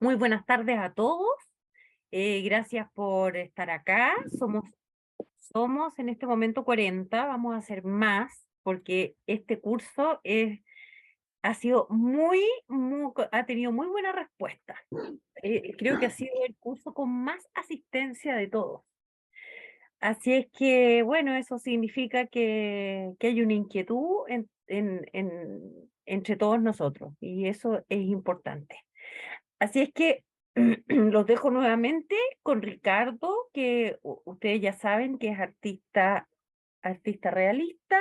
Muy buenas tardes a todos. Gracias por estar acá. Somos en este momento 40. Vamos a hacer más porque este curso ha sido ha tenido muy buena respuesta. Creo que ha sido el curso con más asistencia de todos. Así es que, bueno, eso significa que hay una inquietud entre todos nosotros y eso es importante. Así es que los dejo nuevamente con Ricardo, que ustedes ya saben que es artista realista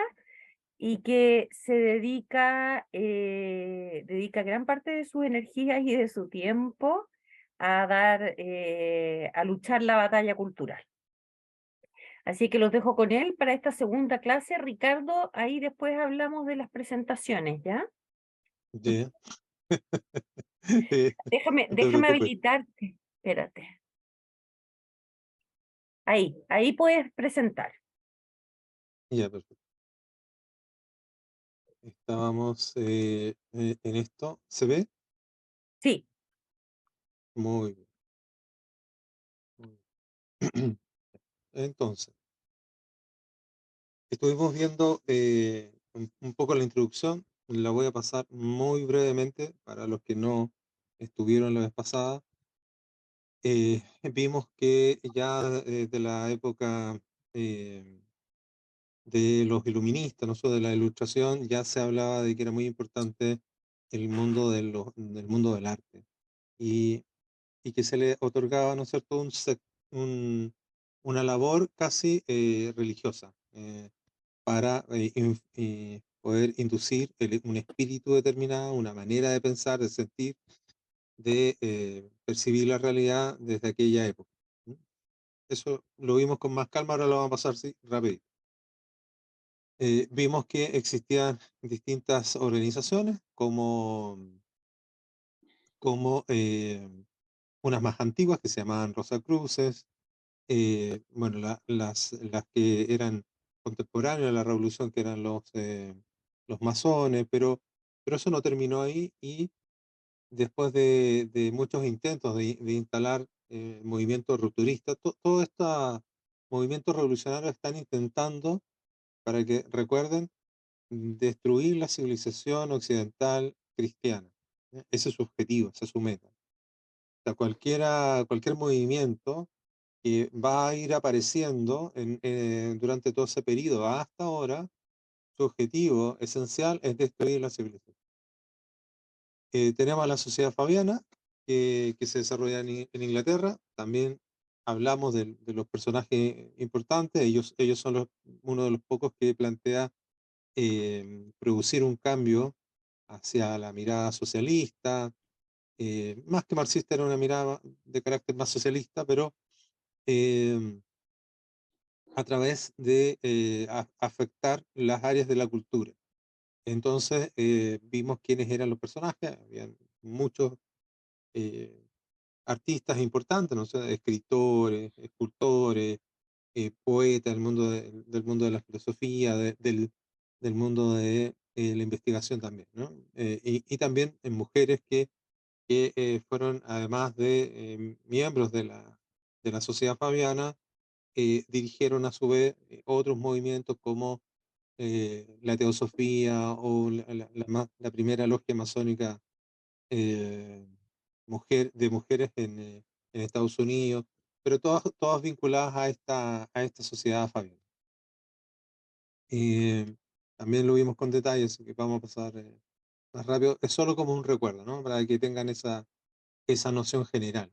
y que dedica gran parte de sus energías y de su tiempo a luchar la batalla cultural. Así que los dejo con él para esta segunda clase. Ricardo, ahí después hablamos de las presentaciones, ¿ya? Ya. No te Déjame preocupes. habilitarte. Espérate. Ahí puedes presentar. Ya, perfecto. Estábamos en esto. ¿Se ve? Sí, Muy bien. Muy bien. Entonces, estuvimos viendo un poco la introducción. La voy a pasar muy brevemente para los que no estuvieron la vez pasada. Vimos que ya de la época eh, de los iluministas, no solo de la ilustración, ya se hablaba de que era muy importante el mundo del mundo del arte y, y que se le otorgaba, ¿no es cierto?, un- una labor casi religiosa para poder inducir un espíritu determinado, una manera de pensar, de sentir, de percibir la realidad desde aquella época. ¿Mm? Eso lo vimos con más calma, ahora lo vamos a pasar sí, rápido. Vimos que existían distintas organizaciones como unas más antiguas que se llamaban Rosacruces, bueno, las que eran contemporáneas a la revolución, que eran los masones, pero eso no terminó ahí y después de muchos intentos de instalar movimientos rupturistas, todos estos movimientos revolucionarios están intentando, para que recuerden, destruir la civilización occidental cristiana. Ese es su objetivo, esa es su meta. O sea, cualquier movimiento que va a ir apareciendo durante todo ese periodo hasta ahora, su objetivo esencial es destruir la civilización. Tenemos a la Sociedad Fabiana, que se desarrolla en Inglaterra. También hablamos de los personajes importantes. Ellos son uno de los pocos que plantea producir un cambio hacia la mirada socialista, más que marxista, era una mirada de carácter más socialista, pero eh, a través de afectar las áreas de la cultura. Entonces vimos quiénes eran los personajes, habían muchos eh, artistas importantes, no sé, escritores, escultores, poetas del mundo de la filosofía, del mundo de la investigación también, ¿no? Y también en mujeres que fueron, además de miembros de la Sociedad Fabiana, dirigieron a su vez otros movimientos como la Teosofía o la primera logia masónica eh, de mujeres en Estados Unidos, pero todas vinculadas a esta sociedad Fabiana. También lo vimos con detalles, así que vamos a pasar más rápido. Es solo como un recuerdo, ¿no? Para que tengan esa noción general.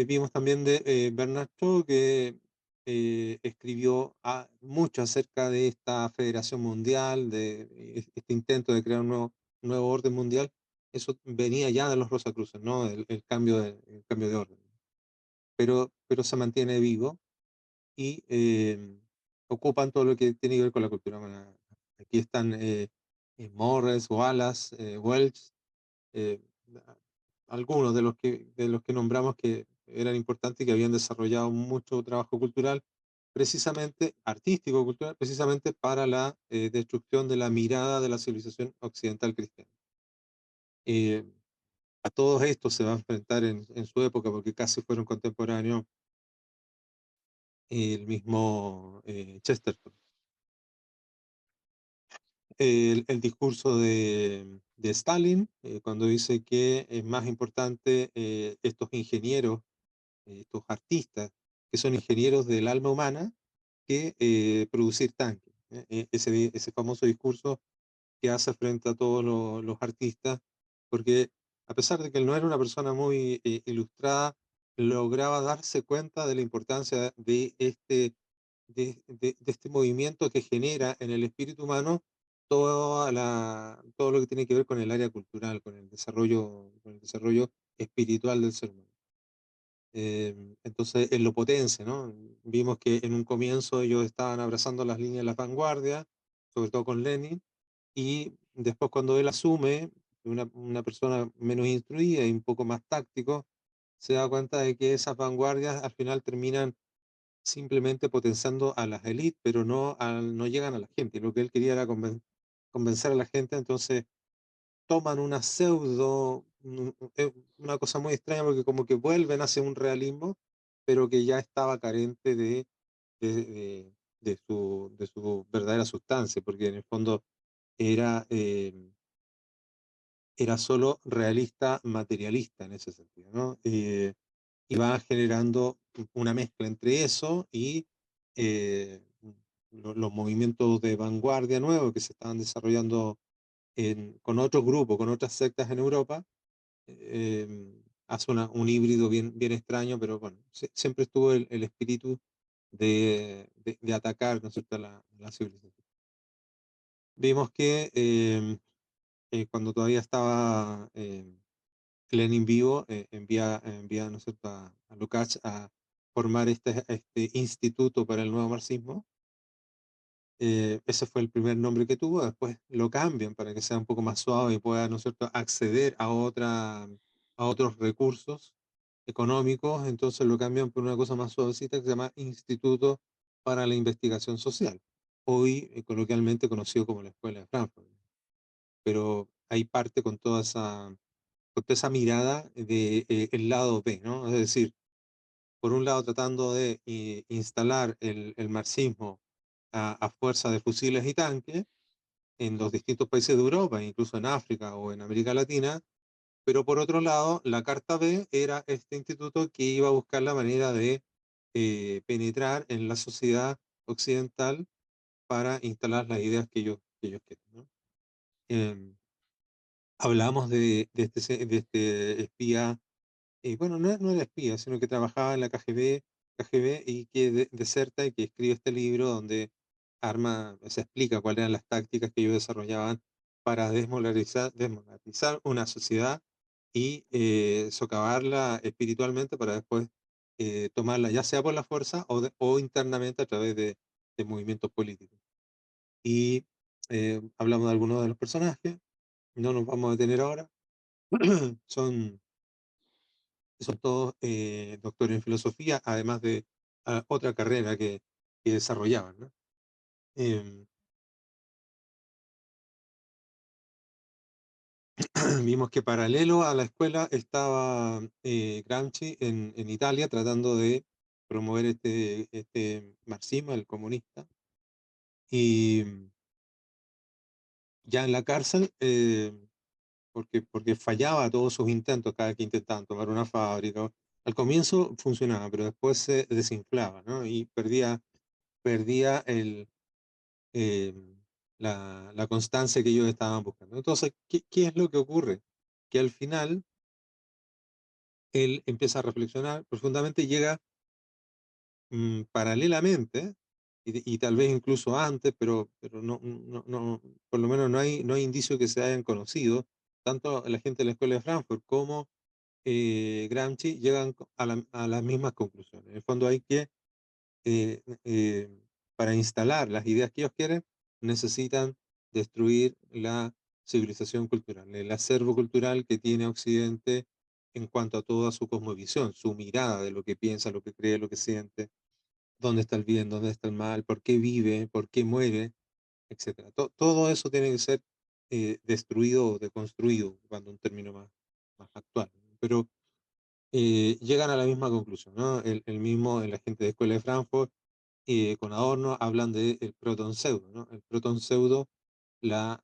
Vimos también de Bernard Shaw, que escribió mucho acerca de esta federación mundial, de este intento de crear un nuevo orden mundial. Eso venía ya de los Rosacruces, ¿no? El cambio de orden. Pero se mantiene vivo y ocupan todo lo que tiene que ver con la cultura. Bueno, aquí están Morris, Wallace, Welch, eh, algunos de los que nombramos que eran importantes y que habían desarrollado mucho trabajo cultural, precisamente artístico, cultural, precisamente para la destrucción de la mirada de la civilización occidental cristiana. Eh, a todos estos se va a enfrentar en su época, porque casi fueron contemporáneos, el mismo Chesterton. El discurso de Stalin, cuando dice que es más importante estos ingenieros, estos artistas, que son ingenieros del alma humana, que producir tanques. Ese famoso discurso que hace frente a todos los artistas, porque a pesar de que él no era una persona muy ilustrada, lograba darse cuenta de la importancia de este movimiento que genera en el espíritu humano todo lo que tiene que ver con el área cultural, con el desarrollo espiritual del ser humano. Entonces, él lo potencia, ¿no? Vimos que en un comienzo ellos estaban abrazando las líneas de las vanguardias, sobre todo con Lenin, y después cuando él asume, una persona menos instruida y un poco más táctico, se da cuenta de que esas vanguardias al final terminan simplemente potenciando a las élites, pero no llegan a la gente. Lo que él quería era convencer a la gente, entonces toman una una cosa muy extraña porque como que vuelven hacia un realismo, pero que ya estaba carente de, de- de su verdadera sustancia, porque en el fondo era, era solo realista materialista en ese sentido, ¿no? Y va generando una mezcla entre eso y eh, los movimientos de vanguardia nuevos que se estaban desarrollando con otros grupos, con otras sectas en Europa. Hace un híbrido bien extraño, pero bueno, siempre estuvo el espíritu de atacar, ¿no es cierto?, la civilización. Vimos que cuando todavía estaba Lenin vivo, envía, ¿no es cierto?, a Lukács a formar este instituto para el nuevo marxismo. Ese fue el primer nombre que tuvo, después lo cambian para que sea un poco más suave y pueda, ¿no es cierto?, acceder a otros recursos económicos, entonces lo cambian por una cosa más suavecita que se llama Instituto para la Investigación Social, hoy coloquialmente conocido como la Escuela de Frankfurt. Pero ahí parte con toda esa mirada de el lado B, ¿no? Es decir, por un lado tratando de instalar el marxismo a fuerza de fusiles y tanques en los distintos países de Europa, incluso en África o en América Latina, pero por otro lado, la carta B era este instituto que iba a buscar la manera de penetrar en la sociedad occidental para instalar las ideas que ellos quieren, ¿no? Em, Hablamos de este espía, bueno, no era espía, sino que trabajaba en la KGB y que deserta y que escribe este libro donde se explica cuáles eran las tácticas que ellos desarrollaban para desmoralizar una sociedad y socavarla espiritualmente para después tomarla ya sea por la fuerza o internamente a través de movimientos políticos. Y hablamos de algunos de los personajes, no nos vamos a detener ahora. son Son todos doctores en filosofía, además de otra carrera que desarrollaban, ¿no? Em, Vimos que paralelo a la escuela estaba Gramsci en Italia tratando de promover este marxismo, el comunista, y ya en la cárcel, porque fallaba todos sus intentos cada que intentaban tomar una fábrica. Al comienzo funcionaba, pero después se desinflaba, ¿no? Y perdía eh, la constancia que ellos estaban buscando. Entonces, ¿qué es lo que ocurre? Que al final él empieza a reflexionar profundamente y llega paralelamente, y tal vez incluso antes, pero por lo menos no hay indicio que se hayan conocido, tanto la gente de la Escuela de Frankfurt como Gramsci llegan a las mismas conclusiones. En el fondo hay que eh, eh, para instalar las ideas que ellos quieren, necesitan destruir la civilización cultural, el acervo cultural que tiene Occidente en cuanto a toda su cosmovisión, su mirada de lo que piensa, lo que cree, lo que siente, dónde está el bien, dónde está el mal, por qué vive, por qué muere, etcétera. Todo eso tiene que ser destruido o deconstruido, cuando un término más, más actual. Pero llegan a la misma conclusión, ¿no? El agente de Escuela de Frankfurt con Adorno hablan del proton pseudo, ¿no? El proton pseudo, la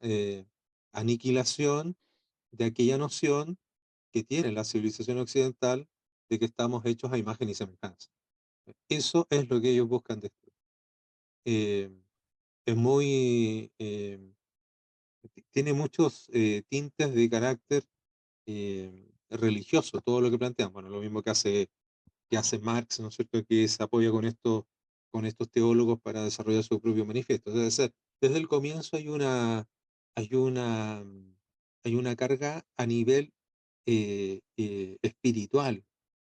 aniquilación de aquella noción que tiene la civilización occidental de que estamos hechos a imagen y semejanza. Eso es lo que ellos buscan destruir. Eh, es muy, tiene muchos tintes de carácter religioso, todo lo que plantean. Bueno, lo mismo que hace Marx, ¿no es cierto?, que se apoya con estos teólogos para desarrollar su propio manifiesto. Es decir, desde el comienzo hay una, hay una carga a nivel espiritual.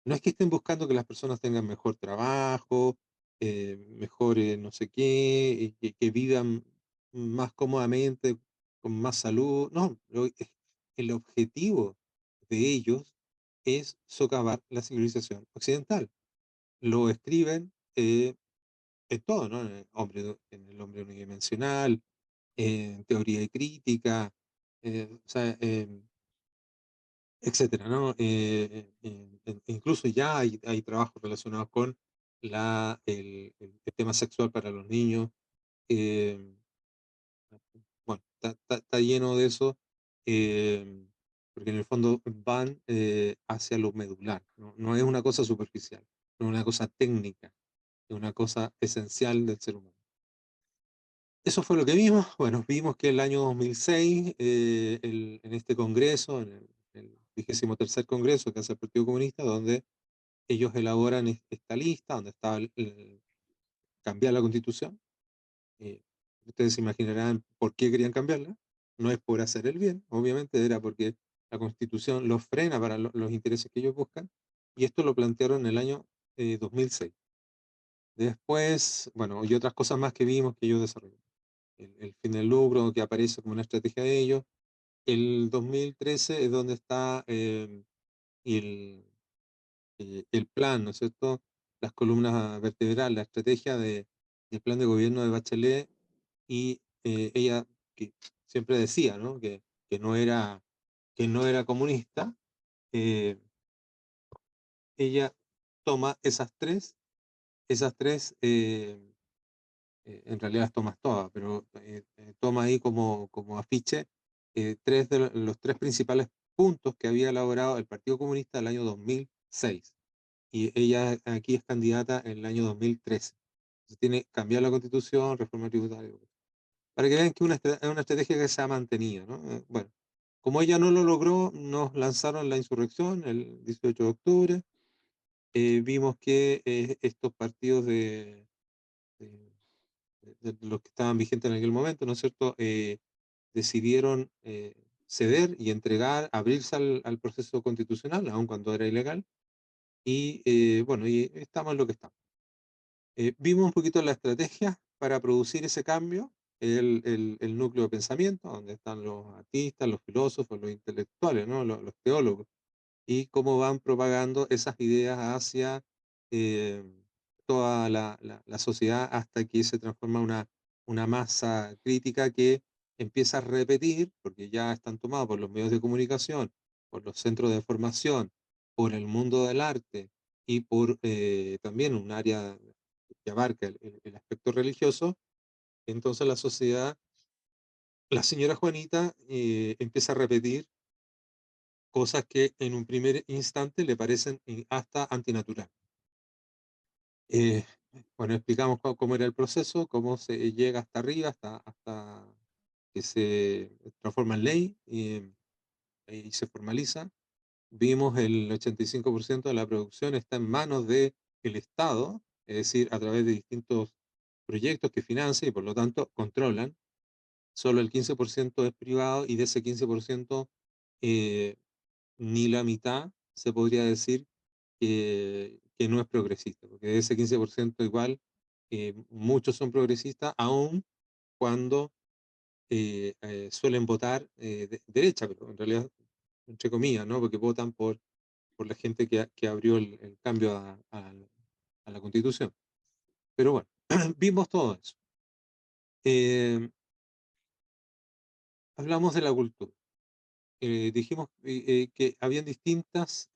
No es que estén buscando que las personas tengan mejor trabajo, mejor no sé qué, que vivan más cómodamente, con más salud. No, el objetivo de ellos es socavar la civilización occidental. Lo escriben en todo, ¿no? En el hombre unidimensional, en teoría y crítica, o sea, etcétera, ¿no? Incluso ya hay trabajos relacionados con el tema sexual para los niños. eh, bueno, está lleno de eso, eh, porque en el fondo van hacia lo medular, ¿no? No es una cosa superficial, no es una cosa técnica, es una cosa esencial del ser humano. Eso fue lo que vimos. Bueno, vimos que el año 2006, en este congreso, en el 23º congreso que hace el Partido Comunista, donde ellos elaboran esta lista, donde estaba cambiar la constitución. Eh, Ustedes se imaginarán por qué querían cambiarla. No es por hacer el bien, obviamente, era porque la constitución los frena para los intereses que ellos buscan. Y esto lo plantearon en el año 2006. Después, bueno, y otras cosas más que vimos que ellos desarrollaron. El fin del lucro, que aparece como una estrategia de ellos. El 2013 es donde está el, el plan, ¿no es cierto? Las columnas vertebrales, la estrategia del plan de gobierno de Bachelet y ella que siempre decía, ¿no? Que no era, que no era comunista, eh, ella toma esas tres en realidad las tomas todas, pero toma ahí como afiche los tres principales puntos que había elaborado el Partido Comunista el año 2006. Y ella aquí es candidata en el año 2013. Entonces tiene cambiar la constitución, reforma tributaria, para que vean que es una estrategia que se ha mantenido, ¿no? Bueno, como ella no lo logró, nos lanzaron la insurrección el 18 de octubre. Vimos que estos partidos de- de los que estaban vigentes en aquel momento, ¿no es cierto?, decidieron ceder y entregar, abrirse al proceso constitucional, aun cuando era ilegal, y bueno, y estamos en lo que estamos. Vimos un poquito la estrategia para producir ese cambio, el núcleo de pensamiento, donde están los artistas, los filósofos, los intelectuales, ¿no? Los teólogos, y cómo van propagando esas ideas hacia eh, toda la sociedad hasta que se transforma una masa crítica que empieza a repetir, porque ya están tomados por los medios de comunicación, por los centros de formación, por el mundo del arte y por también un área que abarca el aspecto religioso. Entonces la sociedad, la señora Juanita empieza a repetir cosas que en un primer instante le parecen hasta antinaturales. Eh, bueno, explicamos cómo era el proceso, cómo se llega hasta arriba, hasta que se transforma en ley y se formaliza. Vimos el 85% de la producción está en manos del Estado, es decir, a través de distintos proyectos que financia y por lo tanto controlan. Solo el 15% es privado y de ese 15% eh, ni la mitad se podría decir que no es progresista, porque de ese 15% igual muchos son progresistas, aun cuando suelen votar derecha, pero en realidad, entre comillas, ¿no? Porque votan por la gente que abrió el cambio a la constitución. Pero bueno, vimos todo eso. Eh, Hablamos de la cultura. dijimos que habían distintas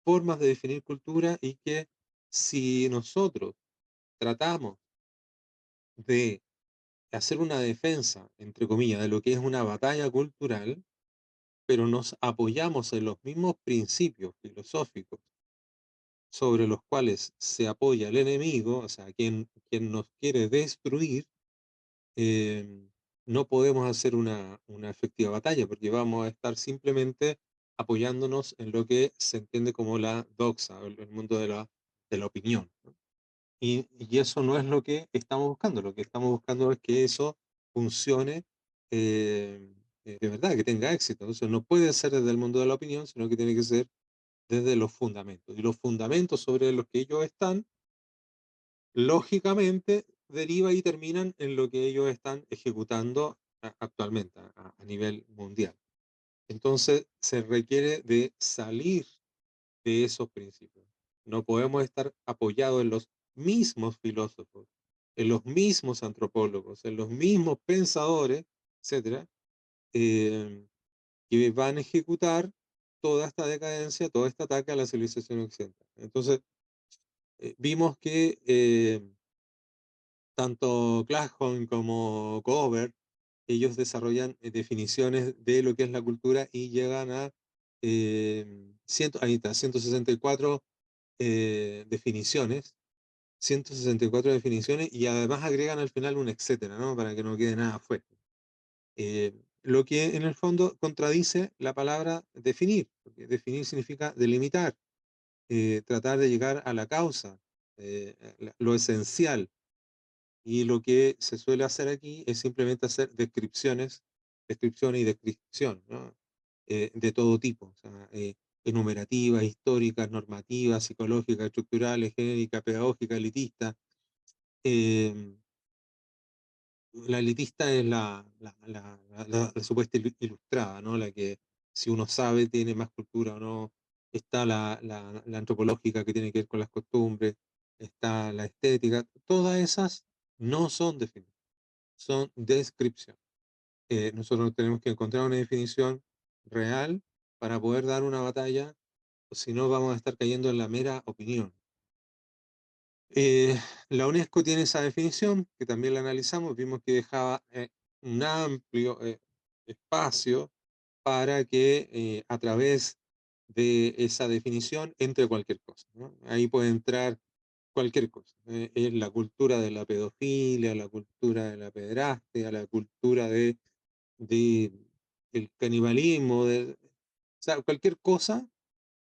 formas de definir cultura y que si nosotros tratamos de hacer una defensa, entre comillas, de lo que es una batalla cultural, pero nos apoyamos en los mismos principios filosóficos sobre los cuales se apoya el enemigo, o sea, quien nos quiere destruir, eh, no podemos hacer una efectiva batalla, porque vamos a estar simplemente apoyándonos en lo que se entiende como la doxa, el mundo de la opinión, ¿no? Y eso no es lo que estamos buscando. Lo que estamos buscando es que eso funcione de verdad, que tenga éxito. Eso no puede ser desde el mundo de la opinión, sino que tiene que ser desde los fundamentos. Y los fundamentos sobre los que ellos están, lógicamente, deriva y terminan en lo que ellos están ejecutando actualmente a nivel mundial. Entonces, se requiere de salir de esos principios. No podemos estar apoyados en los mismos filósofos, en los mismos antropólogos, en los mismos pensadores, etcétera, eh, que van a ejecutar toda esta decadencia, todo este ataque a la civilización occidental. Entonces, vimos que tanto Clashon como Cover, ellos desarrollan definiciones de lo que es la cultura y llegan a ahí está, 164 definiciones, 164 definiciones y además agregan al final un etcétera, ¿no? Para que no quede nada afuera. Lo que en el fondo contradice la palabra definir, porque definir significa delimitar, tratar de llegar a la causa, lo esencial. Y lo que se suele hacer aquí es simplemente hacer descripciones y descripción, ¿no? De todo tipo, o sea, enumerativas, históricas, normativas, psicológicas, estructurales, genéricas, pedagógicas, elitistas. Eh, la elitista es la supuesta ilustrada, ¿no? La que si uno sabe tiene más cultura o no. Está la antropológica que tiene que ver con las costumbres, está la estética. Todas esas no son definidas, son descripción. Nosotros tenemos que encontrar una definición real para poder dar una batalla, o si no vamos a estar cayendo en la mera opinión. La UNESCO tiene esa definición, que también la analizamos, vimos que dejaba un amplio espacio para que a través de esa definición entre cualquier cosa, ¿no? Ahí puede entrar cualquier cosa. Es la cultura de la pedofilia, la cultura de la pederastia, la cultura de el canibalismo, o sea, cualquier cosa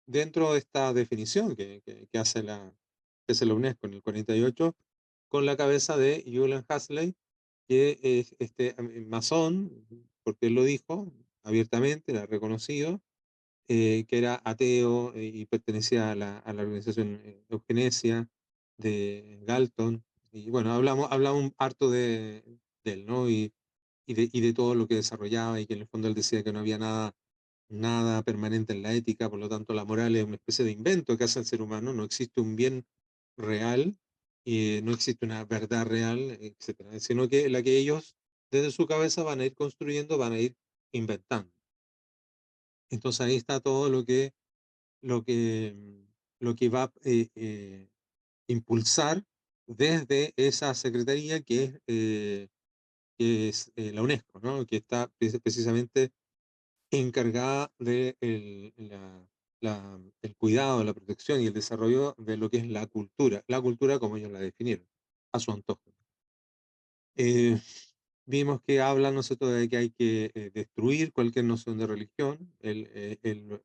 dentro de esta definición que hace la UNESCO en el 48, con la cabeza de Julian Huxley, que es este masón, porque él lo dijo abiertamente, era reconocido, que era ateo y pertenecía a la organización Eugenesia de Galton. Y bueno, hablamos harto de él, ¿no? Y de todo lo que desarrollaba y que en el fondo él decía que no había nada permanente en la ética, por lo tanto la moral es una especie de invento que hace el ser humano, no existe un bien real, no existe una verdad real, etcétera, sino que la que ellos desde su cabeza van a ir construyendo, van a ir inventando. Entonces ahí está todo lo que, lo que va a impulsar desde esa secretaría que es la UNESCO, ¿no? Que está precisamente encargada de el cuidado, la protección y el desarrollo de lo que es la cultura como ellos la definieron, a su antojo. Eh, Vimos que habla, ¿no es cierto?, de que hay que destruir cualquier noción de religión. Él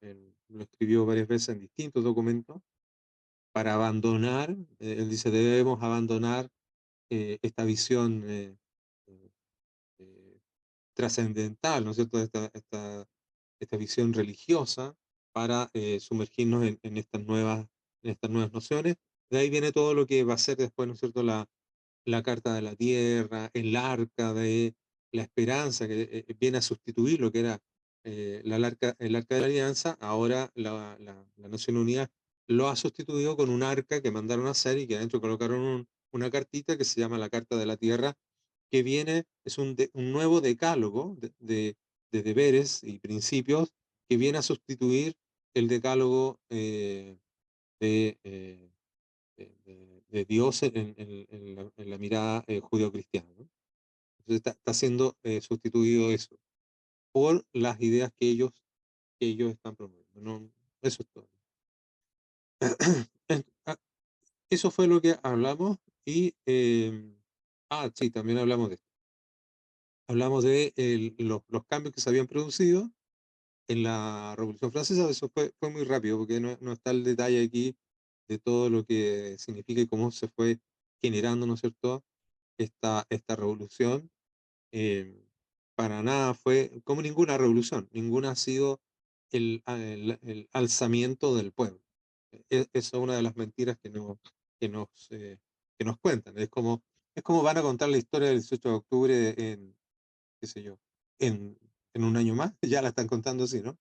lo escribió varias veces en distintos documentos para abandonar, él dice, debemos abandonar esta visión eh, eh, trascendental, ¿no es cierto?, esta visión religiosa para sumergirnos en estas nuevas nociones. De ahí viene todo lo que va a ser después, ¿no es cierto?, la Carta de la Tierra, el Arca de la Esperanza, que viene a sustituir lo que era el Arca de la Alianza. Ahora la Nación Unida lo ha sustituido con un arca que mandaron a hacer y que adentro colocaron una cartita que se llama la Carta de la Tierra, que viene, es un nuevo decálogo de deberes y principios que viene a sustituir el decálogo de, de Dios en la mirada judeocristiana, ¿no? Entonces está siendo sustituido eso por las ideas que ellos están promoviendo. ¿No? Eso es todo. Ah, eso fue lo que hablamos y, sí, también hablamos de esto. Hablamos de los cambios que se habían producido en la Revolución Francesa. Eso fue muy rápido porque no está el detalle aquí de todo lo que significa y cómo se fue generando, ¿no es cierto?, esta revolución. eh, para nada fue como ninguna revolución, ninguna ha sido el alzamiento del pueblo. Eso es una de las mentiras que nos, eh, que nos cuentan. Es como van a contar la historia del 18 de octubre en, qué sé yo, en un año más, ya la están contando así, ¿no?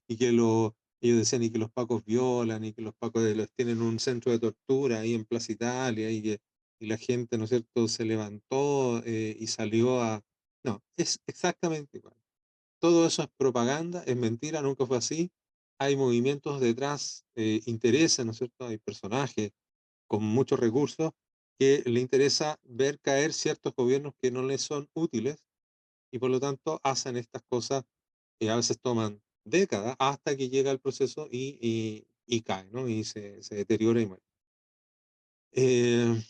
Y que ellos decían y que los pacos violan y que los pacos los tienen un centro de tortura ahí en Plaza Italia y la gente, ¿no es cierto?, se levantó y salió a... No, es exactamente igual. Todo eso es propaganda, es mentira, nunca fue así. Hay movimientos detrás, intereses, ¿no es cierto? Hay personajes con muchos recursos que le interesa ver caer ciertos gobiernos que no les son útiles y por lo tanto hacen estas cosas que a veces toman décadas hasta que llega el proceso y cae, ¿no? Y se deteriora y muere. Eh,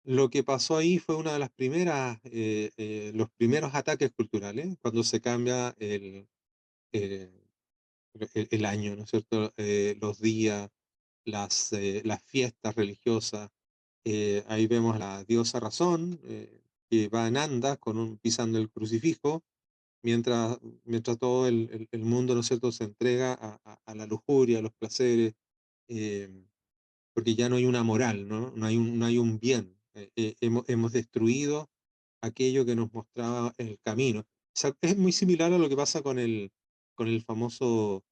lo que pasó ahí fue una de las primeras, los primeros ataques culturales, cuando se cambia eh, el año, ¿no es cierto? Los días, las fiestas religiosas. Ahí vemos a la diosa Razón, que va en andas con pisando el crucifijo, mientras todo el mundo, ¿no es cierto?, se entrega a la lujuria, a los placeres, eh, porque ya no hay una moral, ¿no? No hay un bien. Hemos destruido aquello que nos mostraba el camino. O sea, es muy similar a lo que pasa con el famoso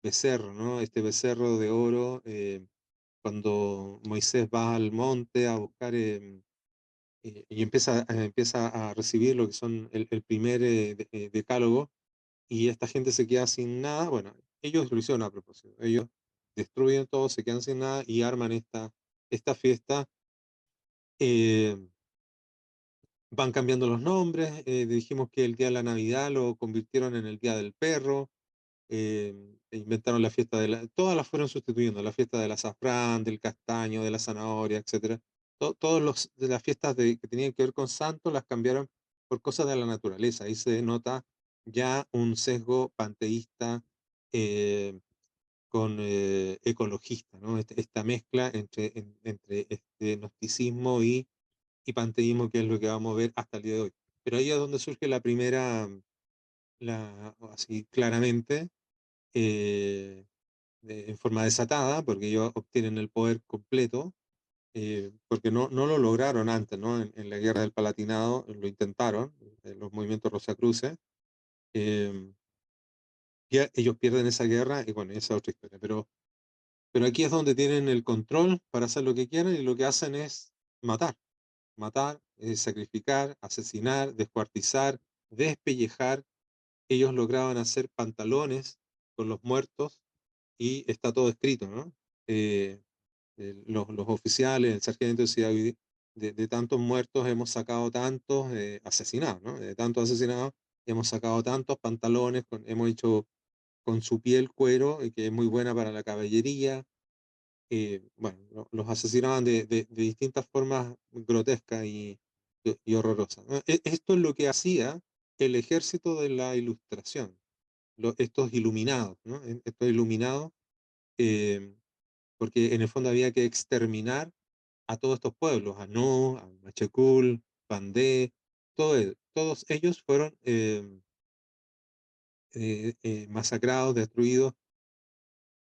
becerro, ¿no? Este becerro de oro, cuando Moisés va al monte a buscar y empieza a recibir lo que son el primer decálogo, y esta gente se queda sin nada. Bueno, ellos lo hicieron a propósito. Ellos destruyen todo, se quedan sin nada y arman esta fiesta. eh, Van cambiando los nombres. Dijimos que el día de la Navidad lo convirtieron en el Día del Perro. Inventaron la fiesta todas las fueron sustituyendo, la fiesta del azafrán, del castaño, de la zanahoria, etcétera. Todos los de las fiestas que tenían que ver con santo las cambiaron por cosas de la naturaleza. Ahí se nota ya un sesgo panteísta eh, con ecologista, ¿no? Esta mezcla entre este gnosticismo y panteísmo, que es lo que vamos a ver hasta el día de hoy. Pero ahí es donde surge la primera, así claramente, eh, en forma desatada, porque ellos obtienen el poder completo, porque no lo lograron antes, ¿no? En la guerra del Palatinado lo intentaron, los movimientos Rosacruces, eh, ellos pierden esa guerra y bueno, esa es otra historia, pero aquí es donde tienen el control para hacer lo que quieran y lo que hacen es matar, matar, sacrificar, asesinar, descuartizar, despellejar. Ellos lograban hacer pantalones con los muertos y está todo escrito, ¿no? Eh, los oficiales, el sargento decía, de tantos muertos hemos sacado tantos asesinados, ¿no? De tantos asesinados hemos sacado tantos pantalones, hemos hecho con su piel cuero, que es muy buena para la caballería. Bueno, los asesinaban de distintas formas grotescas y horrorosas, ¿no? Esto es lo que hacía el ejército de la Ilustración, estos iluminados, ¿no? Estos iluminados, eh, porque en el fondo había que exterminar a todos estos pueblos, a No, a Machecul, Pandé, todos ellos fueron masacrados, destruidos,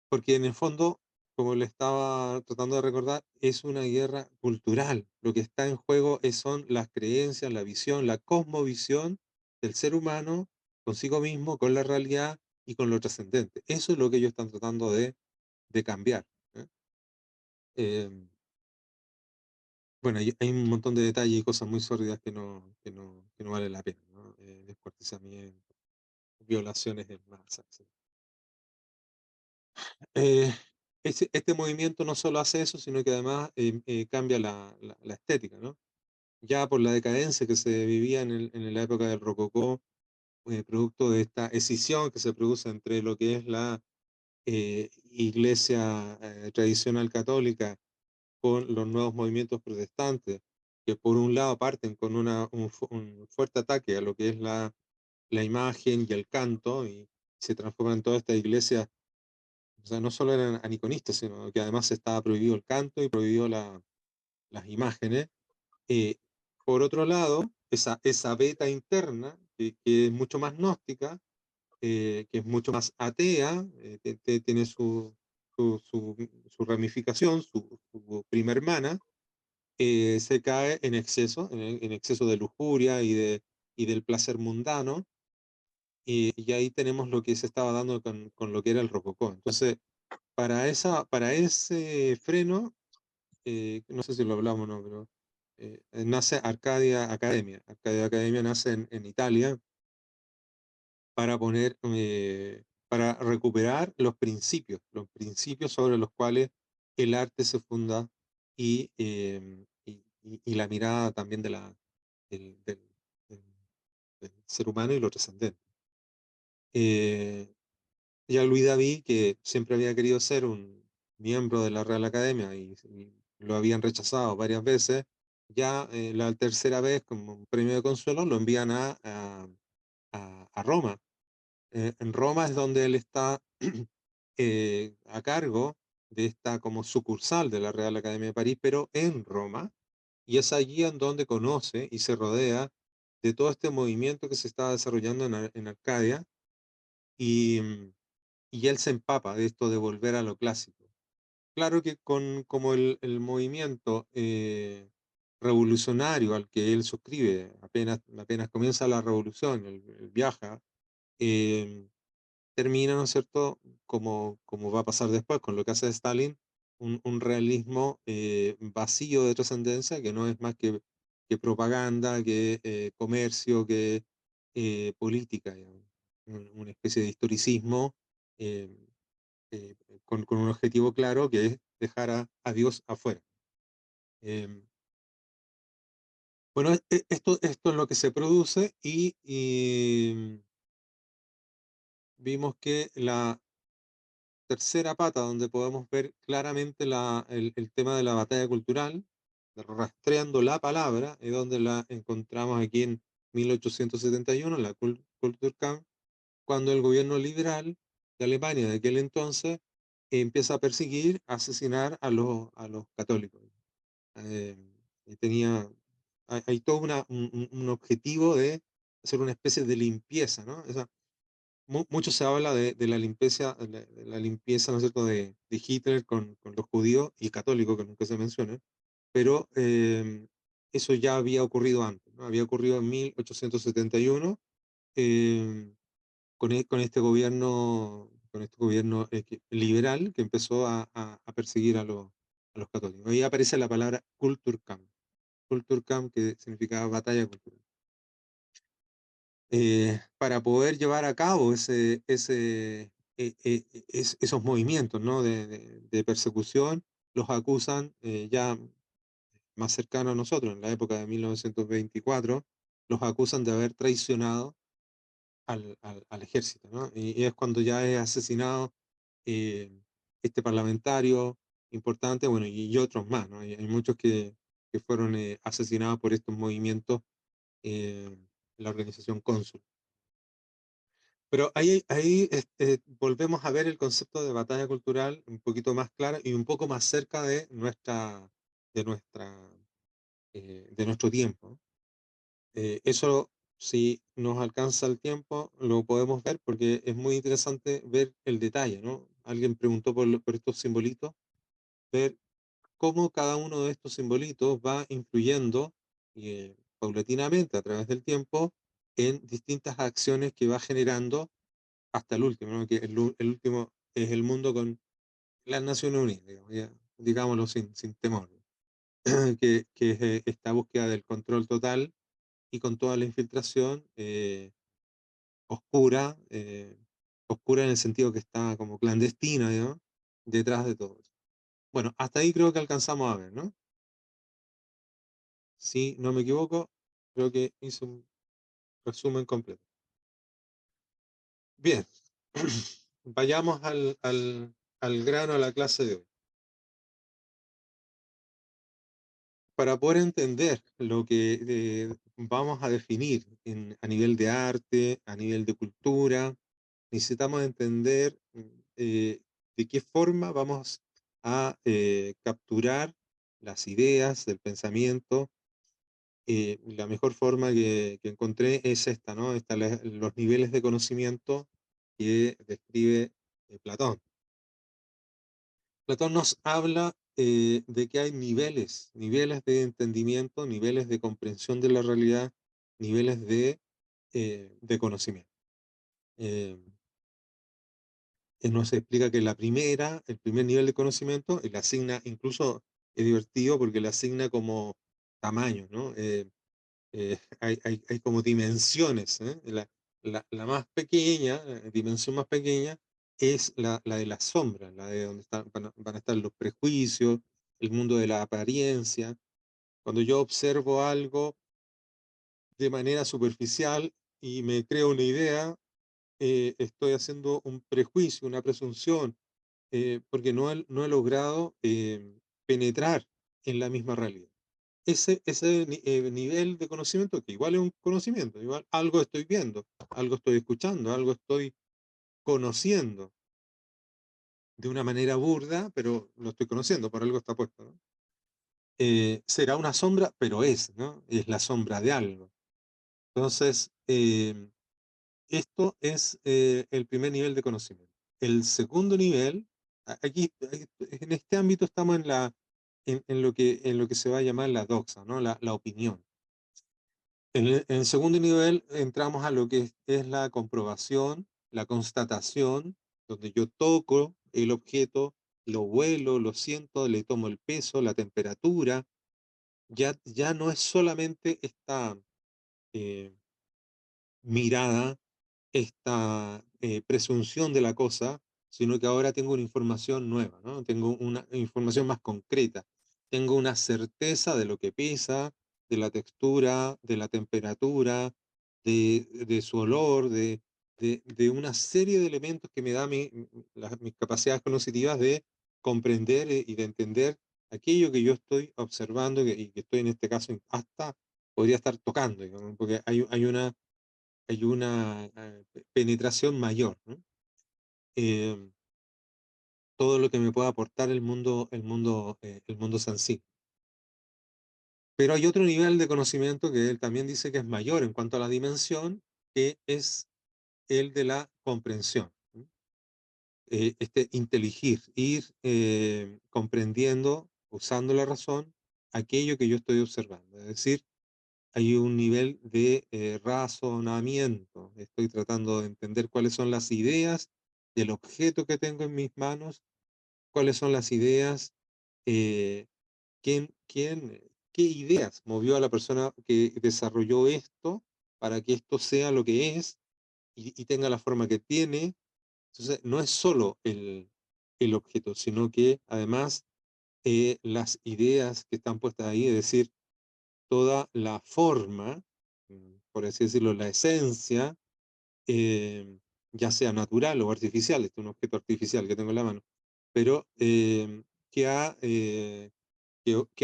porque en el fondo, como le estaba tratando de recordar, es una guerra cultural. Lo que está en juego son las creencias, la visión, la cosmovisión del ser humano consigo mismo, con la realidad y con lo trascendente. Eso es lo que ellos están tratando de cambiar. ¿Eh? Bueno, hay un montón de detalles y cosas muy sórdidas que no vale la pena, ¿no? Descuartizamiento, violaciones en masa, etcétera. Eh, este movimiento no solo hace eso, sino que además cambia la estética, ¿no? Ya por la decadencia que se vivía en la época del Rococó, producto de esta escisión que se produce entre lo que es la iglesia tradicional católica con los nuevos movimientos protestantes, que por un lado parten con un fuerte ataque a lo que es la imagen y el canto, y se transforman en toda esta iglesia. O sea, no solo eran aniconistas, sino que además estaba prohibido el canto y prohibido las imágenes. Eh, por otro lado, esa beta interna, que es mucho más gnóstica, que es mucho más atea, tiene su ramificación, su prima hermana, se cae en exceso, en exceso de lujuria y del placer mundano, y ahí tenemos lo que se estaba dando con lo que era el rococó. Entonces, para ese freno, no sé si lo hablamos o no, pero nace Arcadia Academia. Arcadia Academia nace en Italia para para recuperar los principios sobre los cuales el arte se funda y la mirada también del, del- del- del ser humano y lo trascendente. Eh, Ya Louis David, que siempre había querido ser un miembro de la Real Academia y lo habían rechazado varias veces, ya la tercera vez, como un premio de consuelo, lo envían a Roma. En Roma es donde él está a cargo de esta como sucursal de la Real Academia de París, pero en Roma, y es allí en donde conoce y se rodea de todo este movimiento que se estaba desarrollando en Arcadia, y, y él se empapa de esto de volver a lo clásico. Claro que como el movimiento revolucionario al que él suscribe, apenas comienza la revolución, él viaja, eh, termina, ¿no es cierto?, como va a pasar después con lo que hace Stalin, un realismo vacío de trascendencia, que no es más que propaganda, que comercio, que política, digamos. Una especie de historicismo eh, con un objetivo claro, que es dejar a Dios afuera. Em, bueno, esto es lo que se produce y vimos que la tercera pata, donde podemos ver claramente el tema de la batalla cultural, de rastreando la palabra, es donde la encontramos aquí en 1871, en la Kulturkampf, cuando el gobierno liberal de Alemania de aquel entonces empieza a perseguir, a asesinar a los católicos. Eh, y hay todo un objetivo de hacer una especie de limpieza, ¿no? Mucho se habla de la limpieza, ¿no es cierto?, de Hitler con los judíos y católicos, que nunca se menciona, pero eso ya había ocurrido antes, ¿no? Había ocurrido en 1871 eh, con este gobierno liberal que empezó a perseguir a los católicos. Ahí aparece la palabra Kulturkampf, que significaba batalla cultural. Para poder llevar a cabo esos movimientos, ¿no?, de persecución, los acusan ya más cercanos a nosotros, en la época de 1924, los acusan de haber traicionado al ejército, ¿no? Y es cuando ya es asesinado eh, este parlamentario importante, bueno, y otros más, ¿no? Hay muchos que fueron asesinados por estos movimientos en la organización Cónsul. Pero ahí volvemos a ver el concepto de batalla cultural un poquito más clara y un poco más cerca de nuestra, de nuestro tiempo. Eso, si nos alcanza el tiempo, lo podemos ver porque es muy interesante ver el detalle, ¿no? Alguien preguntó por estos simbolitos, ver cómo cada uno de estos simbolitos va influyendo paulatinamente a través del tiempo en distintas acciones que va generando hasta el último, ¿no? Que el último es el mundo con las Naciones Unidas, digamos, digámoslo sin temor. que es esta búsqueda del control total y con toda la infiltración oscura, oscura en el sentido que está como clandestina, ¿no? Detrás de todo eso. Bueno, hasta ahí creo que alcanzamos a ver, ¿no? Si no me equivoco, creo que hice un resumen completo. Bien, vayamos al grano, a la clase de hoy. Para poder entender lo que vamos a definir a nivel de arte, a nivel de cultura, necesitamos entender de qué forma vamos a capturar las ideas, el pensamiento. La mejor forma que encontré es esta, ¿no? Los niveles de conocimiento que describe Platón. Platón nos habla de que hay niveles, niveles de entendimiento, niveles de comprensión de la realidad, niveles de conocimiento. Eh, Él nos explica que el primer nivel de conocimiento, él asigna, incluso es divertido porque le asigna como tamaños, ¿no? Hay como dimensiones, ¿eh? La más pequeña, dimensión más pequeña, es la de la sombra, la de donde van a estar los prejuicios, el mundo de la apariencia. Cuando yo observo algo de manera superficial y me creo una idea, estoy haciendo un prejuicio, una presunción, porque no he logrado penetrar en la misma realidad. Ese nivel de conocimiento, que igual es un conocimiento, igual algo estoy viendo, algo estoy escuchando, algo estoy conociendo de una manera burda, pero lo estoy conociendo, por algo está puesto, ¿no? Será una sombra, pero ¿no? Es la sombra de algo. Entonces, esto es el primer nivel de conocimiento. El segundo nivel, en este ámbito estamos en lo que se va a llamar la doxa, ¿no? La opinión. En el segundo nivel entramos a lo que es la comprobación, la constatación, donde yo toco el objeto, lo huelo, lo siento, le tomo el peso, la temperatura. Ya no es solamente esta eh, mirada, esta presunción de la cosa, sino que ahora tengo una información nueva, ¿no? Tengo una información más concreta, tengo una certeza de lo que pesa, de la textura, de la temperatura, de su olor, de una serie de elementos que me da mis capacidades cognitivas de comprender y de entender aquello que yo estoy observando y que estoy en este caso hasta podría estar tocando, digamos, porque hay una penetración mayor, ¿no? Eh, Todo lo que me pueda aportar el mundo sensible. Pero hay otro nivel de conocimiento que él también dice que es mayor en cuanto a la dimensión, que es el de la comprensión, ¿no? Este inteligir, ir comprendiendo, usando la razón, aquello que yo estoy observando. Es decir, hay un nivel de razonamiento. Estoy tratando de entender cuáles son las ideas del objeto que tengo en mis manos, cuáles son las ideas, eh, qué ideas movió a la persona que desarrolló esto para que esto sea lo que es y tenga la forma que tiene. Entonces, no es solo el objeto, sino que además las ideas que están puestas ahí, es decir, toda la forma, por así decirlo, la esencia, eh, ya sea natural o artificial, este es un objeto artificial que tengo en la mano, pero que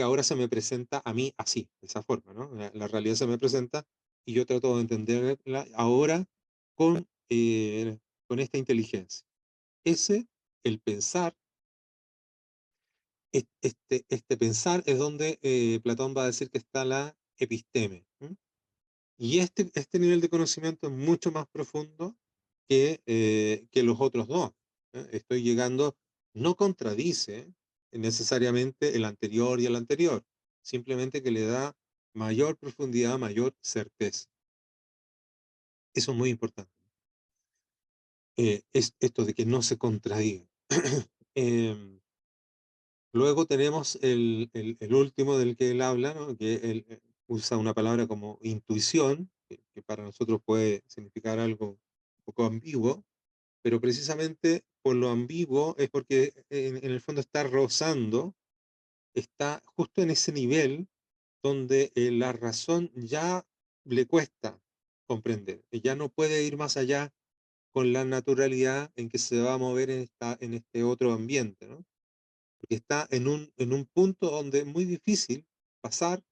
ahora se me presenta a mí así, de esa forma, ¿no? La realidad se me presenta y yo trato de entenderla ahora con esta inteligencia. El pensar, este pensar es donde Platón va a decir que está la episteme. ¿M? Y este nivel de conocimiento es mucho más profundo que los otros dos. Estoy llegando, no contradice necesariamente el anterior y el anterior, simplemente que le da mayor profundidad, mayor certeza. Eso es muy importante. Es esto de que no se contradiga. Em, Luego tenemos el último del que él habla, ¿no? Que él usa una palabra como intuición, que para nosotros puede significar algo un poco ambiguo, pero precisamente por lo ambiguo es porque en el fondo está rozando, está justo en ese nivel donde la razón ya le cuesta comprender, y ya no puede ir más allá con la naturalidad en que se va a mover en este otro ambiente, ¿no? Porque está en un punto donde es muy difícil pasar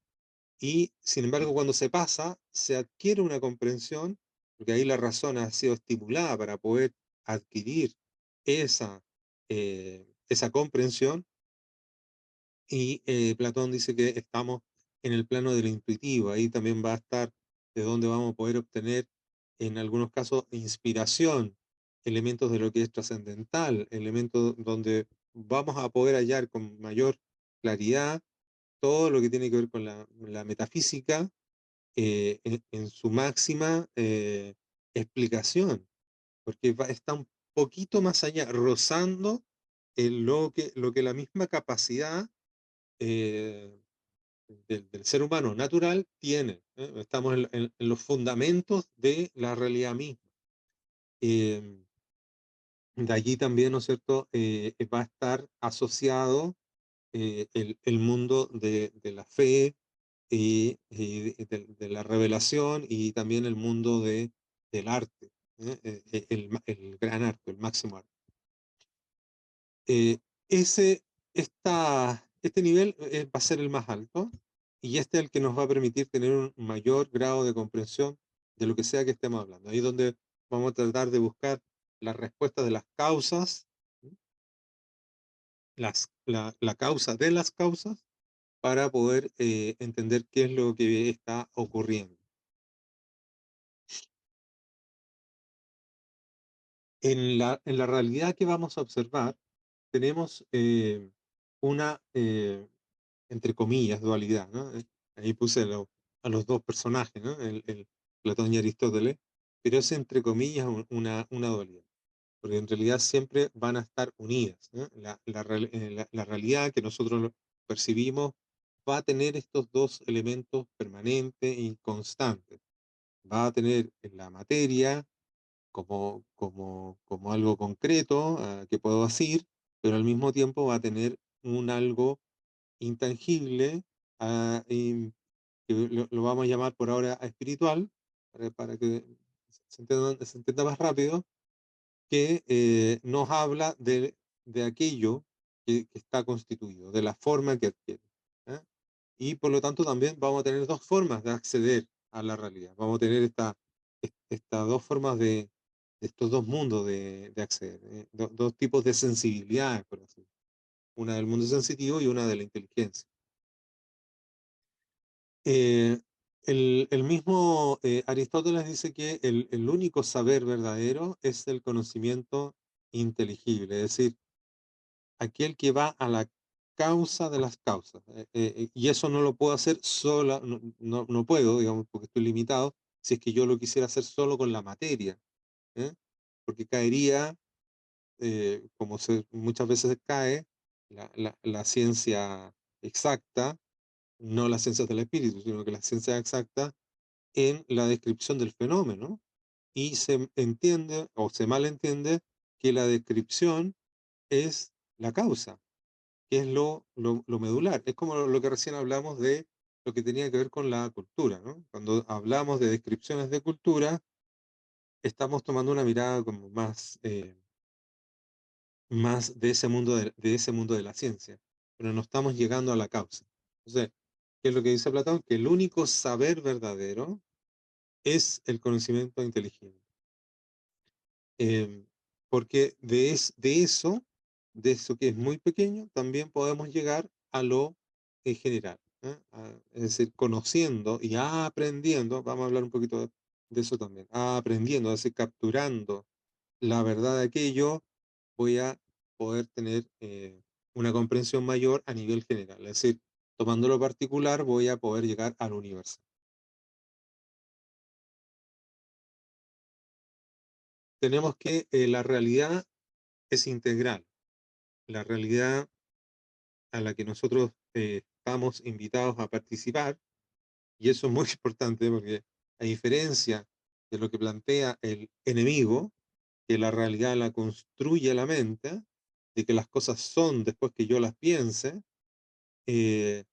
y, sin embargo, cuando se pasa, se adquiere una comprensión, porque ahí la razón ha sido estimulada para poder adquirir esa, esa comprensión. Y Platón dice que estamos en el plano de lo intuitivo, ahí también va a estar de donde vamos a poder obtener, en algunos casos, inspiración, elementos de lo que es trascendental, elementos donde vamos a poder hallar con mayor claridad todo lo que tiene que ver con la metafísica en su máxima explicación, porque está un poquito más allá, rozando lo que la misma capacidad eh, del ser humano natural tiene. Estamos en los fundamentos de la realidad misma. Eh, de allí también, ¿no es cierto?, va a estar asociado el mundo de la fe y de la revelación y también el mundo del arte, el gran arte, el máximo arte. Eh, este nivel va a ser el más alto y este es el que nos va a permitir tener un mayor grado de comprensión de lo que sea que estemos hablando. Ahí es donde vamos a tratar de buscar la respuesta de las causas, ¿sí? La causa de las causas para poder entender qué es lo que está ocurriendo. En la realidad que vamos a observar, tenemos una, entre comillas, dualidad, ¿no? Ahí puse a los dos personajes, ¿no? Platón y Aristóteles, pero es entre comillas una dualidad, porque en realidad siempre van a estar unidas, ¿no? La realidad que nosotros percibimos va a tener estos dos elementos permanentes y constantes. Va a tener la materia como algo concreto que puedo decir, pero al mismo tiempo va a tener un algo intangible, que lo vamos a llamar por ahora espiritual, para que se entienda más rápido, que nos habla de aquello que está constituido, de la forma que adquiere. ¿Eh? Y por lo tanto también vamos a tener dos formas de acceder a la realidad. Vamos a tener estas dos formas de estos dos mundos de acceder, dos tipos de sensibilidades, por así decirlo. Una del mundo sensitivo y una de la inteligencia. Eh, el mismo Aristóteles dice que el único saber verdadero es el conocimiento inteligible, es decir, aquel que va a la causa de las causas. Y eso no lo puedo hacer sola, no puedo, digamos, porque estoy limitado, si es que yo lo quisiera hacer solo con la materia, ¿eh? Porque caería, como muchas veces cae, la ciencia exacta, no las ciencias del espíritu, sino que la ciencia exacta en la descripción del fenómeno, y se entiende o se malentiende que la descripción es la causa, que es lo medular. Es como lo que recién hablamos de lo que tenía que ver con la cultura, ¿no? Cuando hablamos de descripciones de cultura, estamos tomando una mirada como más de ese mundo de la ciencia, pero no estamos llegando a la causa. Entonces, ¿qué es lo que dice Platón? Que el único saber verdadero es el conocimiento inteligible. Em, Porque de eso que es muy pequeño, también podemos llegar a lo general. ¿Eh? Es decir, conociendo y aprendiendo, vamos a hablar un poquito de eso también, aprendiendo, es decir, capturando la verdad de aquello, voy a poder tener una comprensión mayor a nivel general. Es decir, tomando lo particular, voy a poder llegar al universo. Tenemos que la realidad es integral. La realidad a la que nosotros estamos invitados a participar, y eso es muy importante porque a diferencia de lo que plantea el enemigo, que la realidad la construye la mente, de que las cosas son después que yo las piense, eh,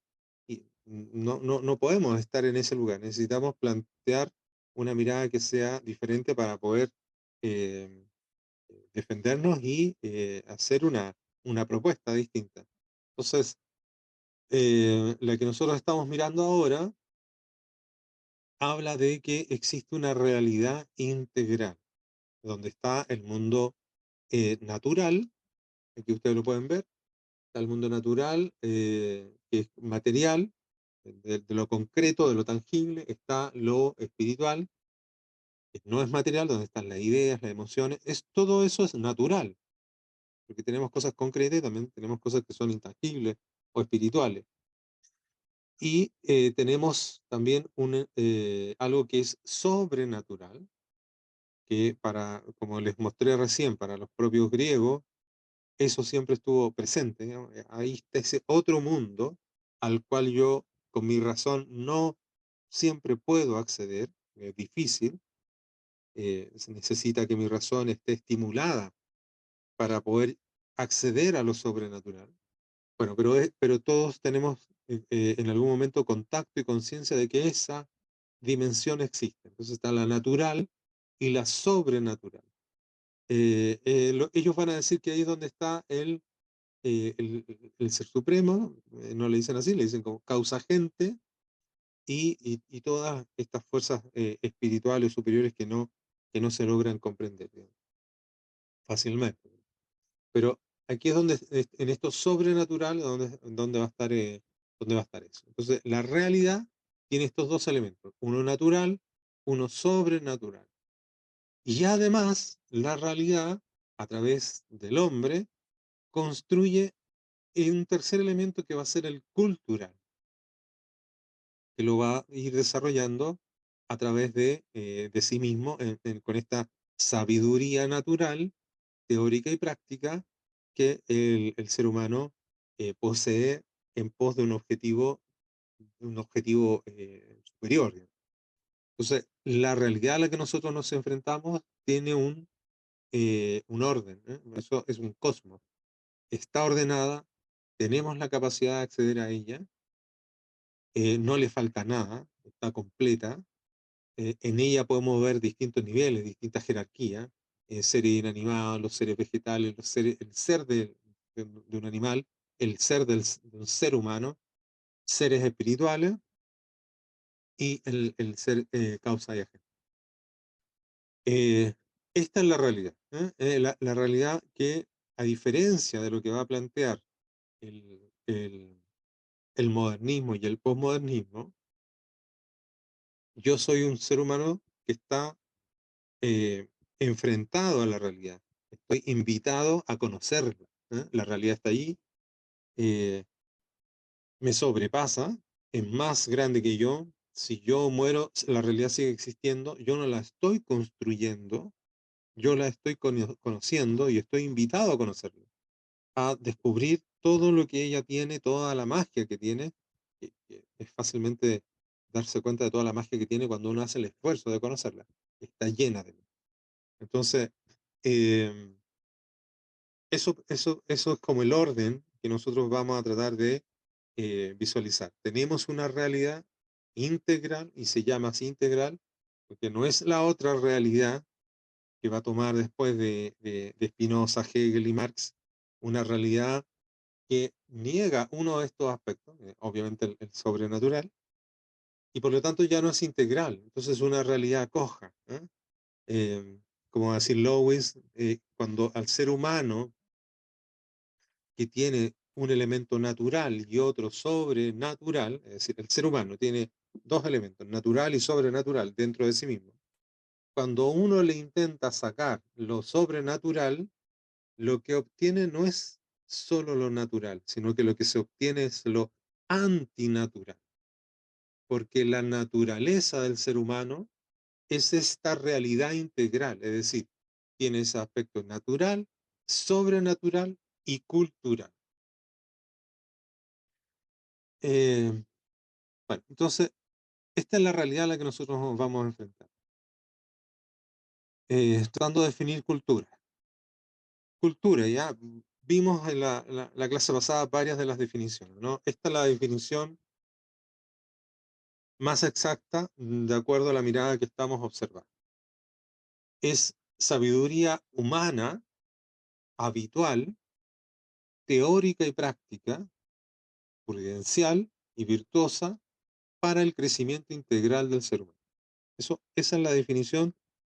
y no podemos estar en ese lugar. Necesitamos plantear una mirada que sea diferente para poder eh, defendernos y hacer una propuesta distinta. Entonces, la que nosotros estamos mirando ahora habla de que existe una realidad integral, donde está el mundo natural, aquí ustedes lo pueden ver, está el mundo natural, que es material, de lo concreto, de lo tangible, está lo espiritual, que no es material, donde están las ideas, las emociones, todo eso es natural, porque tenemos cosas concretas y también tenemos cosas que son intangibles o espirituales. Y tenemos también algo que es sobrenatural, que como les mostré recién, para los propios griegos, eso siempre estuvo presente, ¿no? Ahí está ese otro mundo al cual yo, con mi razón, no siempre puedo acceder, es difícil, se necesita que mi razón esté estimulada para poder acceder a lo sobrenatural. Bueno, pero todos tenemos en algún momento contacto y conciencia de que esa dimensión existe. Entonces está la natural y la sobrenatural. Ellos van a decir que ahí es donde está el ser supremo, no le dicen así, le dicen como causa agente y todas estas fuerzas espirituales superiores que no se logran comprender, digamos, fácilmente. Pero aquí es donde, en esto sobrenatural, donde va a estar, donde va a estar eso. Entonces, la realidad tiene estos dos elementos, uno natural, uno sobrenatural. Y además, la realidad, a través del hombre, construye un tercer elemento que va a ser el cultural, que lo va a ir desarrollando a través de sí mismo, con esta sabiduría natural, teórica y práctica que el ser humano posee en pos de un objetivo superior, digamos. Entonces, la realidad a la que nosotros nos enfrentamos tiene un orden, ¿eh? Eso es un cosmos. Está ordenada, tenemos la capacidad de acceder a ella, no le falta nada, está completa. En ella podemos ver distintos niveles, distintas jerarquías, seres inanimados, los seres vegetales, el ser de un animal, el ser de un ser humano, seres espirituales y el ser causa y agente. Eh, Esta es la realidad, ¿eh? La realidad que, a diferencia de lo que va a plantear el, el, el modernismo y el posmodernismo, yo soy un ser humano que está eh, enfrentado a la realidad. Estoy invitado a conocerla, ¿eh? La realidad está ahí, eh, me sobrepasa, es más grande que yo. Si yo muero, la realidad sigue existiendo, yo no la estoy construyendo, yo la estoy conociendo y estoy invitado a conocerla, a descubrir todo lo que ella tiene, toda la magia que tiene. Que es fácilmente darse cuenta de toda la magia que tiene cuando uno hace el esfuerzo de conocerla. Está llena de. Entonces, em, eso es como el orden que nosotros vamos a tratar de visualizar. Tenemos una realidad integral y se llama así integral porque no es la otra realidad que va a tomar después de Spinoza, Hegel y Marx, una realidad que niega uno de estos aspectos, obviamente el sobrenatural, y por lo tanto ya no es integral. Entonces es una realidad coja, ¿eh? Como va a decir Lewis, cuando al ser humano que tiene un elemento natural y otro sobrenatural, es decir, el ser humano tiene dos elementos, natural y sobrenatural, dentro de sí mismo. Cuando uno le intenta sacar lo sobrenatural, lo que obtiene no es solo lo natural, sino que lo que se obtiene es lo antinatural, porque la naturaleza del ser humano es esta realidad integral, es decir, tiene ese aspecto natural, sobrenatural y cultural. Eh, bueno, entonces, esta es la realidad a la que nosotros nos vamos a enfrentar. Tratando de definir cultura. Cultura, ya vimos en la clase pasada varias de las definiciones, ¿no? Esta es la definición más exacta de acuerdo a la mirada que estamos observando. Es sabiduría humana, habitual, teórica y práctica, prudencial y virtuosa para el crecimiento integral del ser humano. Esa es la definición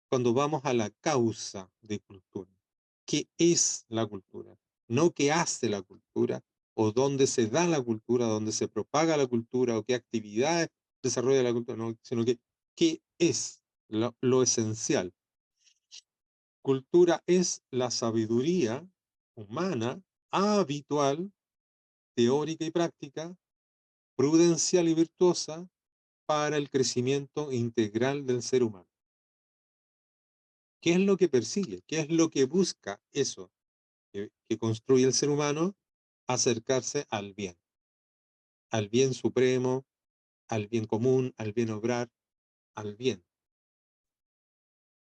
cuando vamos a la causa de cultura. ¿Qué es la cultura? No qué hace la cultura, o dónde se da la cultura, dónde se propaga la cultura, o qué actividades desarrolla la cultura, no, sino que qué es lo esencial. Cultura es la sabiduría humana habitual, teórica y práctica, prudencial y virtuosa para el crecimiento integral del ser humano. ¿Qué es lo que persigue? ¿Qué es lo que busca eso que construye el ser humano? Acercarse al bien supremo, al bien común, al bien obrar, al bien.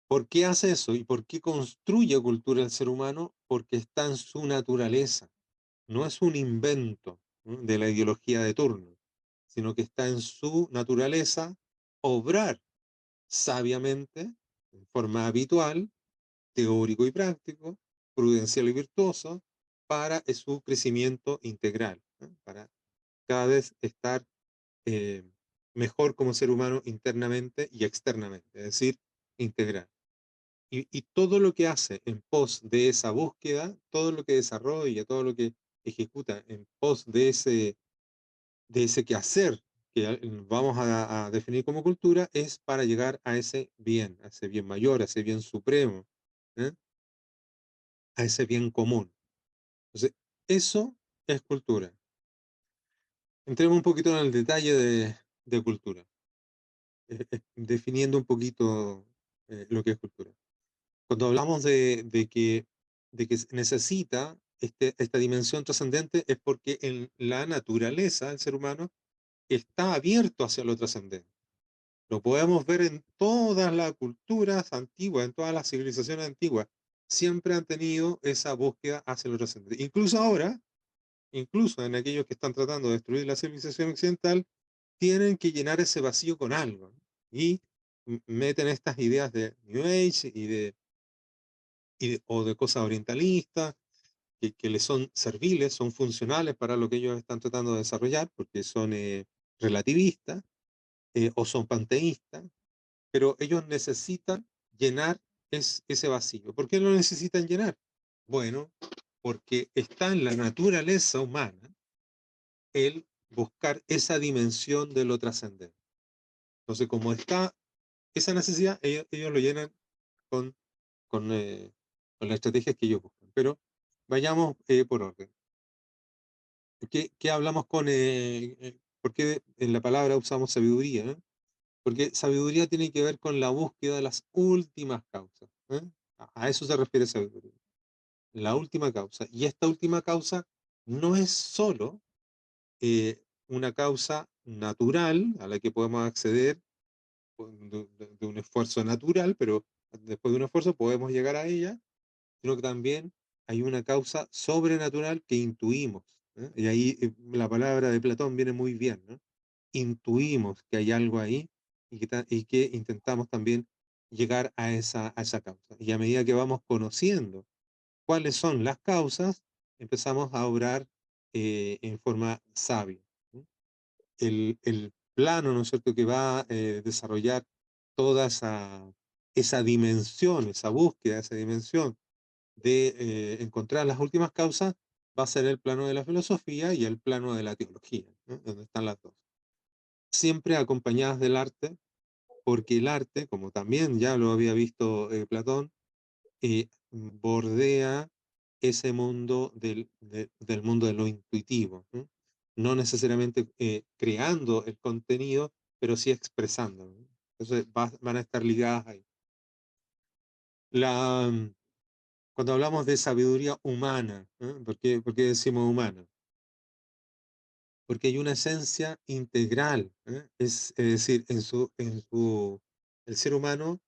¿Por qué hace eso y por qué construye cultura el ser humano? Porque está en su naturaleza. No es un invento, ¿no?, de la ideología de turno, sino que está en su naturaleza obrar sabiamente, en forma habitual, teórico y práctico, prudencial y virtuoso, para su crecimiento integral, ¿no?, para cada vez estar eh, mejor como ser humano internamente y externamente, es decir, integral. Y todo lo que hace en pos de esa búsqueda, todo lo que desarrolla, todo lo que ejecuta en pos de ese quehacer que vamos a definir como cultura, es para llegar a ese bien mayor, a ese bien supremo, ¿eh?, a ese bien común. Entonces, eso es cultura. Entremos un poquito en el detalle de cultura, definiendo un poquito lo que es cultura. Cuando hablamos de que se necesita esta dimensión trascendente, es porque en la naturaleza del ser humano está abierto hacia lo trascendente. Lo podemos ver en todas las culturas antiguas, en todas las civilizaciones antiguas. Siempre han tenido esa búsqueda hacia lo trascendente. Incluso ahora, incluso en aquellos que están tratando de destruir la civilización occidental, tienen que llenar ese vacío con algo, ¿no? Y meten estas ideas de New Age o de cosas orientalistas, que les son serviles, son funcionales para lo que ellos están tratando de desarrollar, porque son relativistas o son panteístas, pero ellos necesitan llenar ese vacío. ¿Por qué lo necesitan llenar? Bueno, porque está en la naturaleza humana el buscar esa dimensión de lo trascendente. Entonces, como está esa necesidad, ellos lo llenan con, con, eh, con las estrategias que ellos buscan. Pero vayamos por orden. ¿Qué hablamos por qué en la palabra usamos sabiduría? ¿Eh? Porque sabiduría tiene que ver con la búsqueda de las últimas causas. ¿Eh? A eso se refiere sabiduría. La última causa. Y esta última causa no es solo una causa natural a la que podemos acceder de un esfuerzo natural, pero después de un esfuerzo podemos llegar a ella, sino que también hay una causa sobrenatural que intuimos. ¿Eh? Y ahí la palabra de Platón viene muy bien, ¿no? Intuimos que hay algo ahí y que intentamos también llegar a esa causa. Y a medida que vamos conociendo cuáles son las causas, empezamos a obrar en forma sabia. ¿No? El plano, ¿no es cierto?, que va a desarrollar toda esa dimensión, esa búsqueda, esa dimensión de encontrar las últimas causas, va a ser el plano de la filosofía y el plano de la teología, ¿no?, donde están las dos. Siempre acompañadas del arte, porque el arte, como también ya lo había visto Platón, bordea ese mundo del mundo de lo intuitivo, ¿no? No necesariamente creando el contenido, pero sí expresándolo, ¿no? Entonces van a estar ligadas ahí. La, mm, Cuando hablamos de sabiduría humana, ¿eh? ¿Por qué decimos humana? porque hay una esencia integral, es decir, el ser humano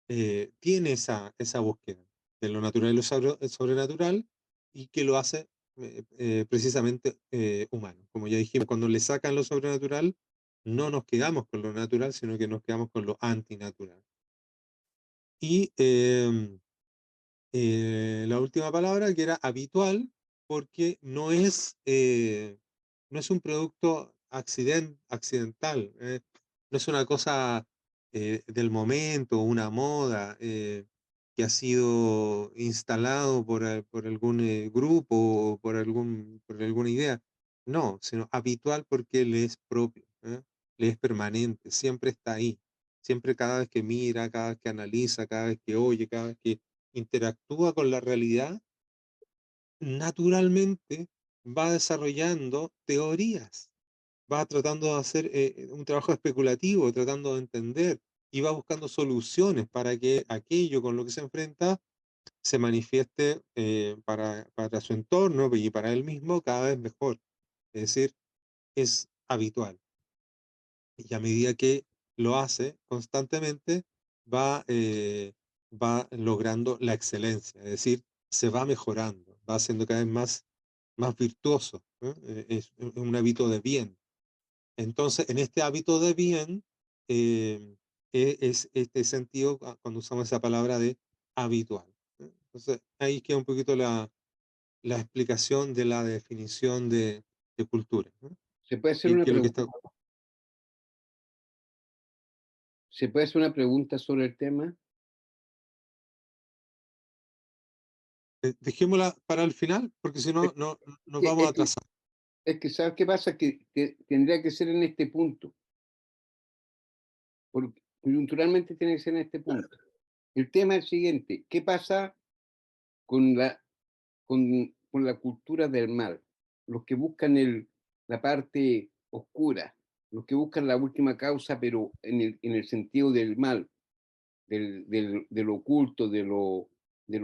tiene esa búsqueda de lo natural y lo sobrenatural y que lo hace precisamente humano. Como ya dijimos, cuando le sacan lo sobrenatural, no nos quedamos con lo natural, sino que nos quedamos con lo antinatural. Y la última palabra, que era habitual, porque no es un producto accidental, no es una cosa del momento, una moda que ha sido instalado por algún grupo o por alguna idea. No, sino habitual porque le es propio, le es permanente, siempre está ahí. Siempre cada vez que mira, cada vez que analiza, cada vez que oye, cada vez que interactúa con la realidad, naturalmente va desarrollando teorías, va tratando de hacer un trabajo especulativo, tratando de entender y va buscando soluciones para que aquello con lo que se enfrenta se manifieste para su entorno y para él mismo cada vez mejor. Es decir, es habitual. Y a medida que lo hace constantemente, va, va logrando la excelencia, es decir, se va mejorando, va siendo cada vez más virtuoso, ¿no? Es un hábito de bien. Entonces, en este hábito de bien, eh, es este sentido cuando usamos esa palabra de habitual, ¿no? Entonces, ahí queda un poquito la explicación de la definición de cultura, ¿no? ¿Se puede hacer una Que lo que pregunta? está, ¿Se puede hacer una pregunta sobre el tema? dejémosla para el final, porque si Es no, no nos que, vamos a es que, atrasar. es que ¿sabes qué pasa? Que tendría que ser en este punto, porque coyunturalmente tiene que ser en este punto. El tema es el siguiente: ¿qué pasa con con la cultura del mal? Los que buscan la parte oscura, los que buscan la última causa, pero en el sentido del mal, de lo oculto, de lo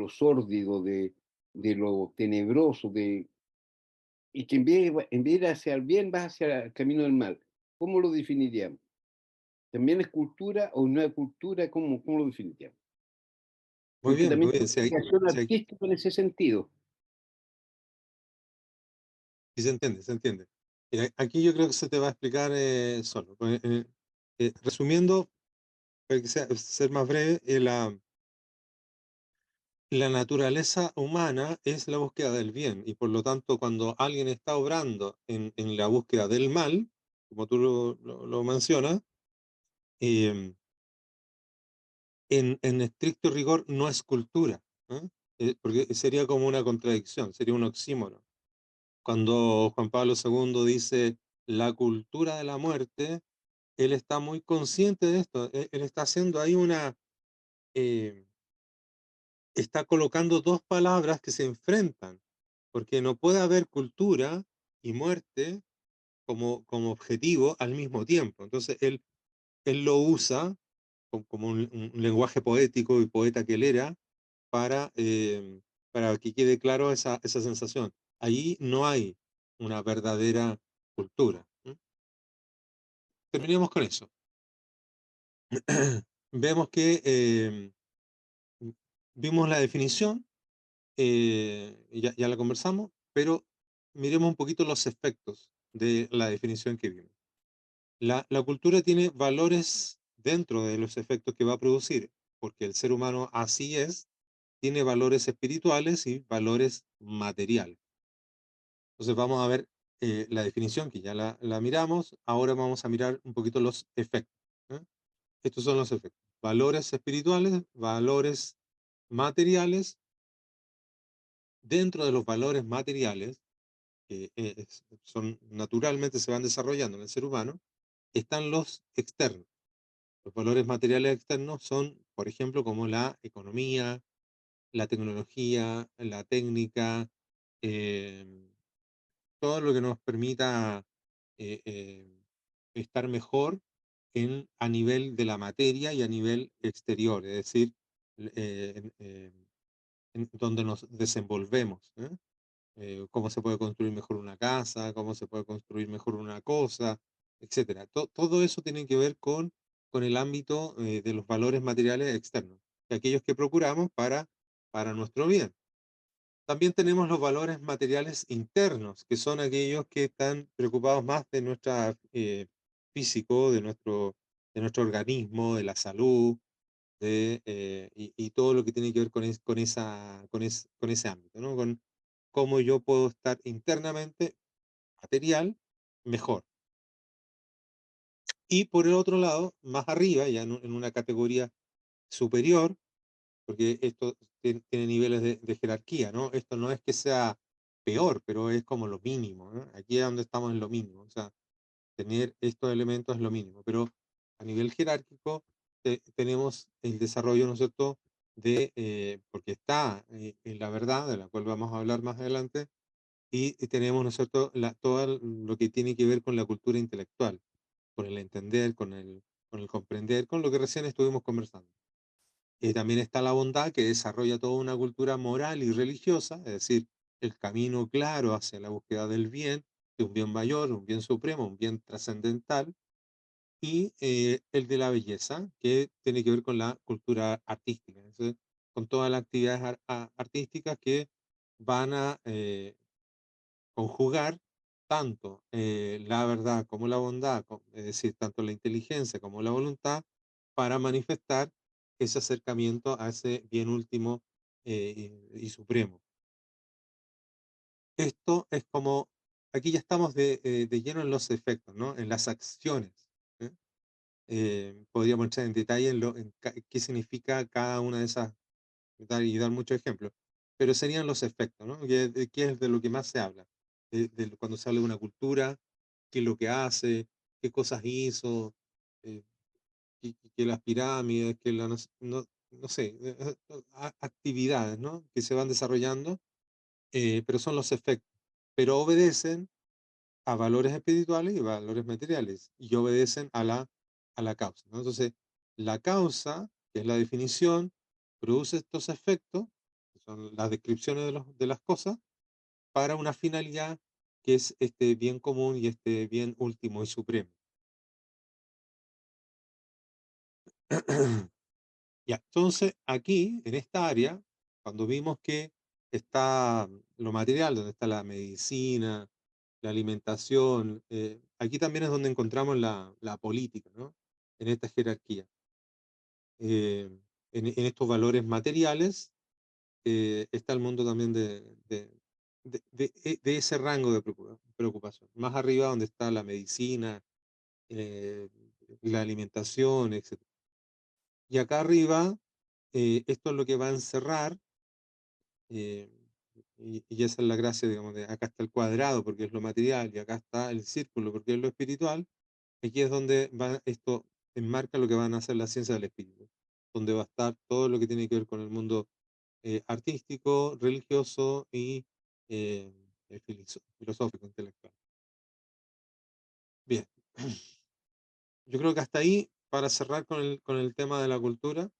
sórdido, de lo tenebroso, y que en vez de ir hacia el bien, vas hacia el camino del mal. ¿Cómo lo definiríamos? ¿También es cultura o no es cultura? ¿Cómo lo definiríamos? Porque Muy también bien, tiene creación artística en ese sentido. sí se entiende, se entiende. Mira, aquí yo creo que se te va a explicar solo. Resumiendo, para que ser más breve, la naturaleza humana es la búsqueda del bien y por lo tanto cuando alguien está obrando en la búsqueda del mal, como tú lo mencionas, em, en estricto rigor no es cultura, ¿eh? Porque sería como una contradicción, sería un oxímoron. Cuando Juan Pablo II dice la cultura de la muerte, él está muy consciente de esto, él está haciendo ahí eh, está colocando dos palabras que se enfrentan, porque no puede haber cultura y muerte como objetivo al mismo tiempo. Entonces él lo usa como un lenguaje poético y poeta que él era para que quede claro esa sensación. Ahí no hay una verdadera cultura. ¿M? Terminemos con eso. Vemos que vimos la definición, ya la conversamos, pero miremos un poquito los efectos de la definición que vimos. La cultura tiene valores dentro de los efectos que va a producir, porque el ser humano así es, tiene valores espirituales y valores materiales. Entonces vamos a ver la definición que ya la miramos, ahora vamos a mirar un poquito los efectos. ¿Eh? Estos son los efectos. Valores espirituales, valores materiales. Dentro de los valores materiales, que son naturalmente se van desarrollando en el ser humano, están los externos. Los valores materiales externos son, por ejemplo, como la economía, la tecnología, la técnica, eh, todo lo que nos permita eh, eh, estar mejor a nivel de la materia y a nivel exterior, es decir, en donde nos desenvolvemos. ¿Eh? cómo se puede construir mejor una casa, cómo se puede construir mejor una cosa, etcétera. Todo eso tiene que ver con el ámbito de los valores materiales externos, que aquellos que procuramos para nuestro bien. También tenemos los valores materiales internos, que son aquellos que están preocupados más de nuestro físico, de nuestro organismo, de la salud, y todo lo que tiene que ver con ese ámbito, ¿no? Con cómo yo puedo estar internamente, material, mejor. Y por el otro lado, más arriba, ya en una categoría superior, porque esto tiene niveles de jerarquía, ¿no? Esto no es que sea peor, pero es como lo mínimo, ¿no? Aquí es donde estamos en lo mínimo, o sea, tener estos elementos es lo mínimo, pero a nivel jerárquico tenemos el desarrollo, ¿no es cierto?, porque está en la verdad, de la cual vamos a hablar más adelante, y tenemos, ¿no es cierto?, todo lo que tiene que ver con la cultura intelectual, con el entender, con el comprender, con lo que recién estuvimos conversando. También está la bondad que desarrolla toda una cultura moral y religiosa, es decir, el camino claro hacia la búsqueda del bien, de un bien mayor, un bien supremo, un bien trascendental, y el de la belleza, que tiene que ver con la cultura artística, es decir, con todas las actividades artísticas que van a conjugar tanto la verdad como la bondad, es decir, tanto la inteligencia como la voluntad, para manifestar ese acercamiento a ese bien último y supremo. Esto es como, aquí ya estamos de lleno en los efectos, ¿no? En las acciones. ¿Eh? Podríamos entrar en detalle qué significa cada una de esas y dar muchos ejemplos, pero serían los efectos, ¿no? Que es de lo que más se habla, cuando se habla de una cultura, qué es lo que hace, qué cosas hizo, eh, que las pirámides, que no sé, actividades, ¿no? Que se van desarrollando, pero son los efectos, pero obedecen a valores espirituales y valores materiales, y obedecen a la causa, ¿no? Entonces, la causa, que es la definición, produce estos efectos, que son las descripciones de las cosas, para una finalidad que es este bien común y este bien último y supremo. Ya, entonces aquí, en esta área, cuando vimos que está lo material, donde está la medicina, la alimentación, aquí también es donde encontramos la política, ¿no? En esta jerarquía. Eh, en estos valores materiales está el mundo también de ese rango de preocupación. Más arriba donde está la medicina, eh, la alimentación, etc. Y acá arriba, esto es lo que va a encerrar, eh, y esa es la gracia, digamos, de acá está el cuadrado porque es lo material, y acá está el círculo porque es lo espiritual. Aquí es donde esto enmarca lo que van a ser las ciencias del espíritu, donde va a estar todo lo que tiene que ver con el mundo artístico, religioso y filosófico, intelectual. Bien, yo creo que hasta ahí, para cerrar con el tema de la cultura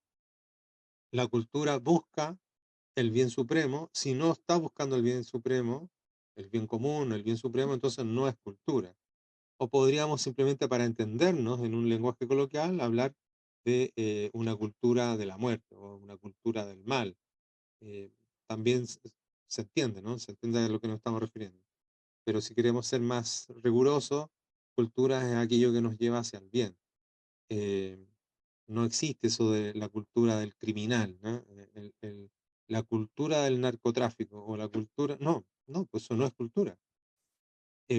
busca el bien supremo. Si no está buscando el bien supremo, el bien común, el bien supremo, entonces no es cultura. O podríamos simplemente, para entendernos en un lenguaje coloquial, hablar de una cultura de la muerte o una cultura del mal. Eh, también se entiende, ¿no? Se entiende a lo que nos estamos refiriendo. Pero si queremos ser más rigurosos, cultura es aquello que nos lleva hacia el bien. Eh, no existe eso de la cultura del criminal, ¿no? La cultura del narcotráfico o la cultura... No, no, pues eso no es cultura.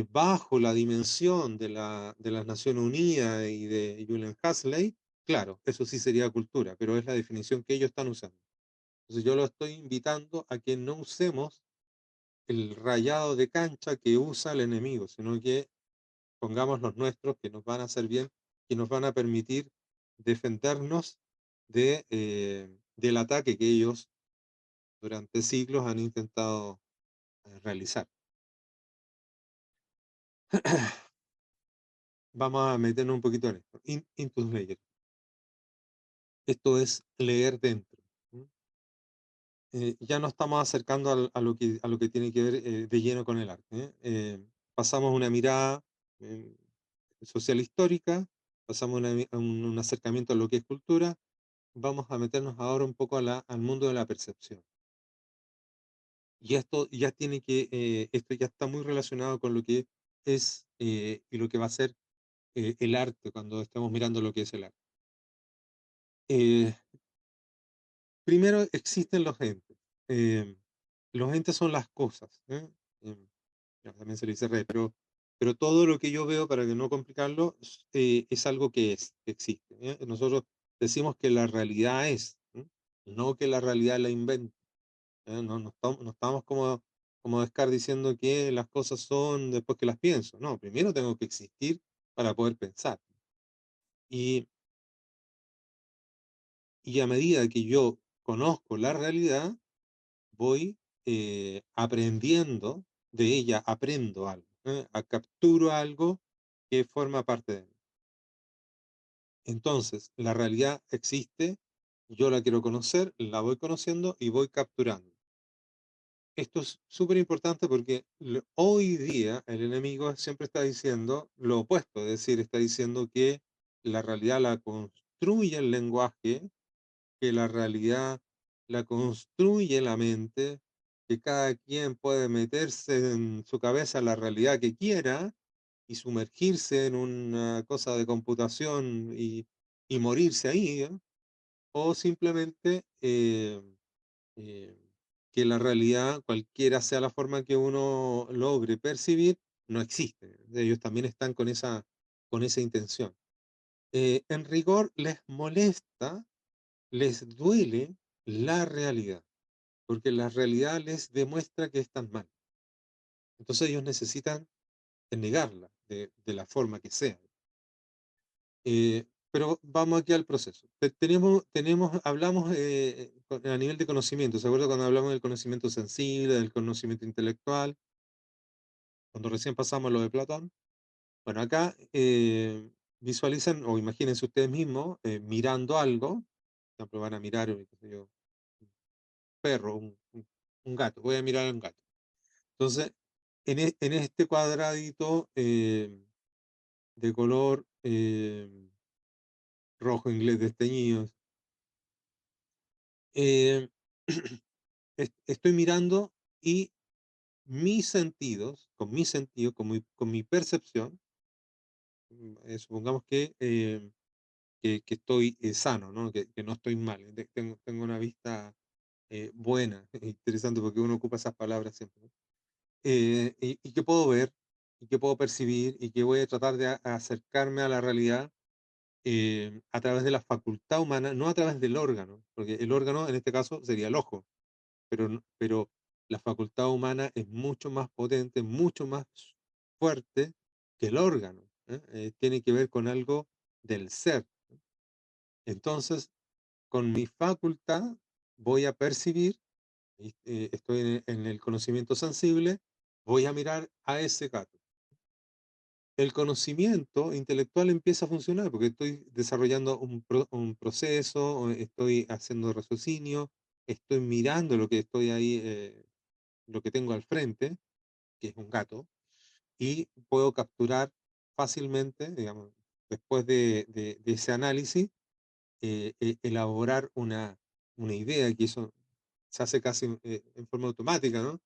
Bajo la dimensión de las Naciones Unidas y de Julian Huxley, claro, eso sí sería cultura, pero es la definición que ellos están usando. Entonces yo lo estoy invitando a que no usemos el rayado de cancha que usa el enemigo, sino que pongamos los nuestros que nos van a hacer bien, que nos van a permitir defendernos del ataque que ellos durante siglos han intentado realizar. Vamos a meternos un poquito en esto. Into the layer. Esto es leer dentro. ¿Mm? ya nos estamos acercando a lo que tiene que ver de lleno con el arte. Pasamos una mirada eh, social histórica, pasamos un acercamiento a lo que es cultura, vamos a meternos ahora un poco al mundo de la percepción. Y esto ya esto ya está muy relacionado con lo que es y lo que va a ser el arte cuando estemos mirando lo que es el arte. Eh, Primero existen los entes. Eh, los entes son las cosas. Em, ya, también se le dice red, pero todo lo que yo veo, para que no complicarlo, es algo que existe. Nosotros decimos que la realidad es, no que la realidad la inventa. No estamos como Descartes diciendo que las cosas son después que las pienso. No, primero tengo que existir para poder pensar. Y, y a medida que yo conozco la realidad, voy aprendiendo de ella, aprendo algo, capturo algo que forma parte de mí. Entonces, la realidad existe, yo la quiero conocer, la voy conociendo y voy capturando. Esto es súper importante porque hoy día el enemigo siempre está diciendo lo opuesto, es decir, está diciendo que la realidad la construye el lenguaje, que la realidad la construye la mente, que cada quien puede meterse en su cabeza la realidad que quiera y sumergirse en una cosa de computación y morirse ahí, o simplemente eh, que la realidad, cualquiera sea la forma que uno logre percibir, no existe. Ellos también están con esa intención. En rigor, les molesta, les duele la realidad, porque la realidad les demuestra que están mal. Entonces ellos necesitan negarla de la forma que sea. Pero vamos aquí al proceso. Hablamos a nivel de conocimiento. ¿Se acuerda cuando hablamos del conocimiento sensible, del conocimiento intelectual? Cuando recién pasamos a lo de Platón. Bueno, acá visualicen o imagínense ustedes mismos mirando algo. Por ejemplo, van a mirar, qué sé yo, un perro, un gato. Voy a mirar a un gato. Entonces, en este cuadradito de color rojo inglés desteñido, eh, estoy mirando y mis sentidos, con mi percepción, supongamos que estoy sano, ¿no? Que no estoy mal, tengo una vista buena, interesante porque uno ocupa esas palabras siempre, ¿no? Y que puedo ver, y que puedo percibir, y que voy a tratar de acercarme a la realidad a través de la facultad humana, no a través del órgano, porque el órgano en este caso sería el ojo, pero la facultad humana es mucho más potente, mucho más fuerte que el órgano. Tiene que ver con algo del ser. Entonces, con mi facultad voy a percibir, estoy en el conocimiento sensible, voy a mirar a ese gato. El conocimiento intelectual empieza a funcionar porque estoy desarrollando un proceso, o estoy haciendo raciocinio, estoy mirando lo que estoy ahí, lo que tengo al frente, que es un gato, y puedo capturar fácilmente, digamos, después de ese análisis, elaborar una idea, que eso se hace casi en forma automática, ¿no?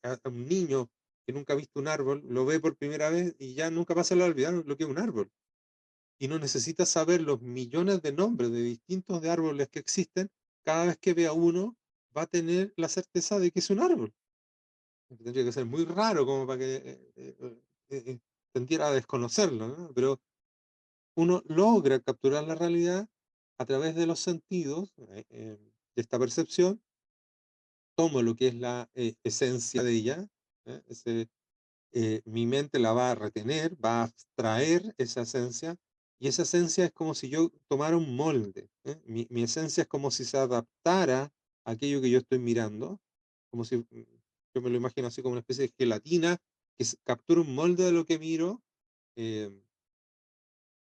A un niño que nunca ha visto un árbol, lo ve por primera vez y ya nunca más se le va a olvidar lo que es un árbol. Y no necesita saber los millones de nombres de distintos de árboles que existen. Cada vez que vea uno, va a tener la certeza de que es un árbol. Tendría que ser muy raro como para que tendiera a desconocerlo, ¿no? Pero uno logra capturar la realidad a través de los sentidos, de esta percepción, tomo lo que es la esencia de ella, mi mente la va a retener, va a abstraer esa esencia, y esa esencia es como si yo tomara un molde. Mi esencia es como si se adaptara a aquello que yo estoy mirando, como si yo me lo imagino así como una especie de gelatina que captura un molde de lo que miro eh,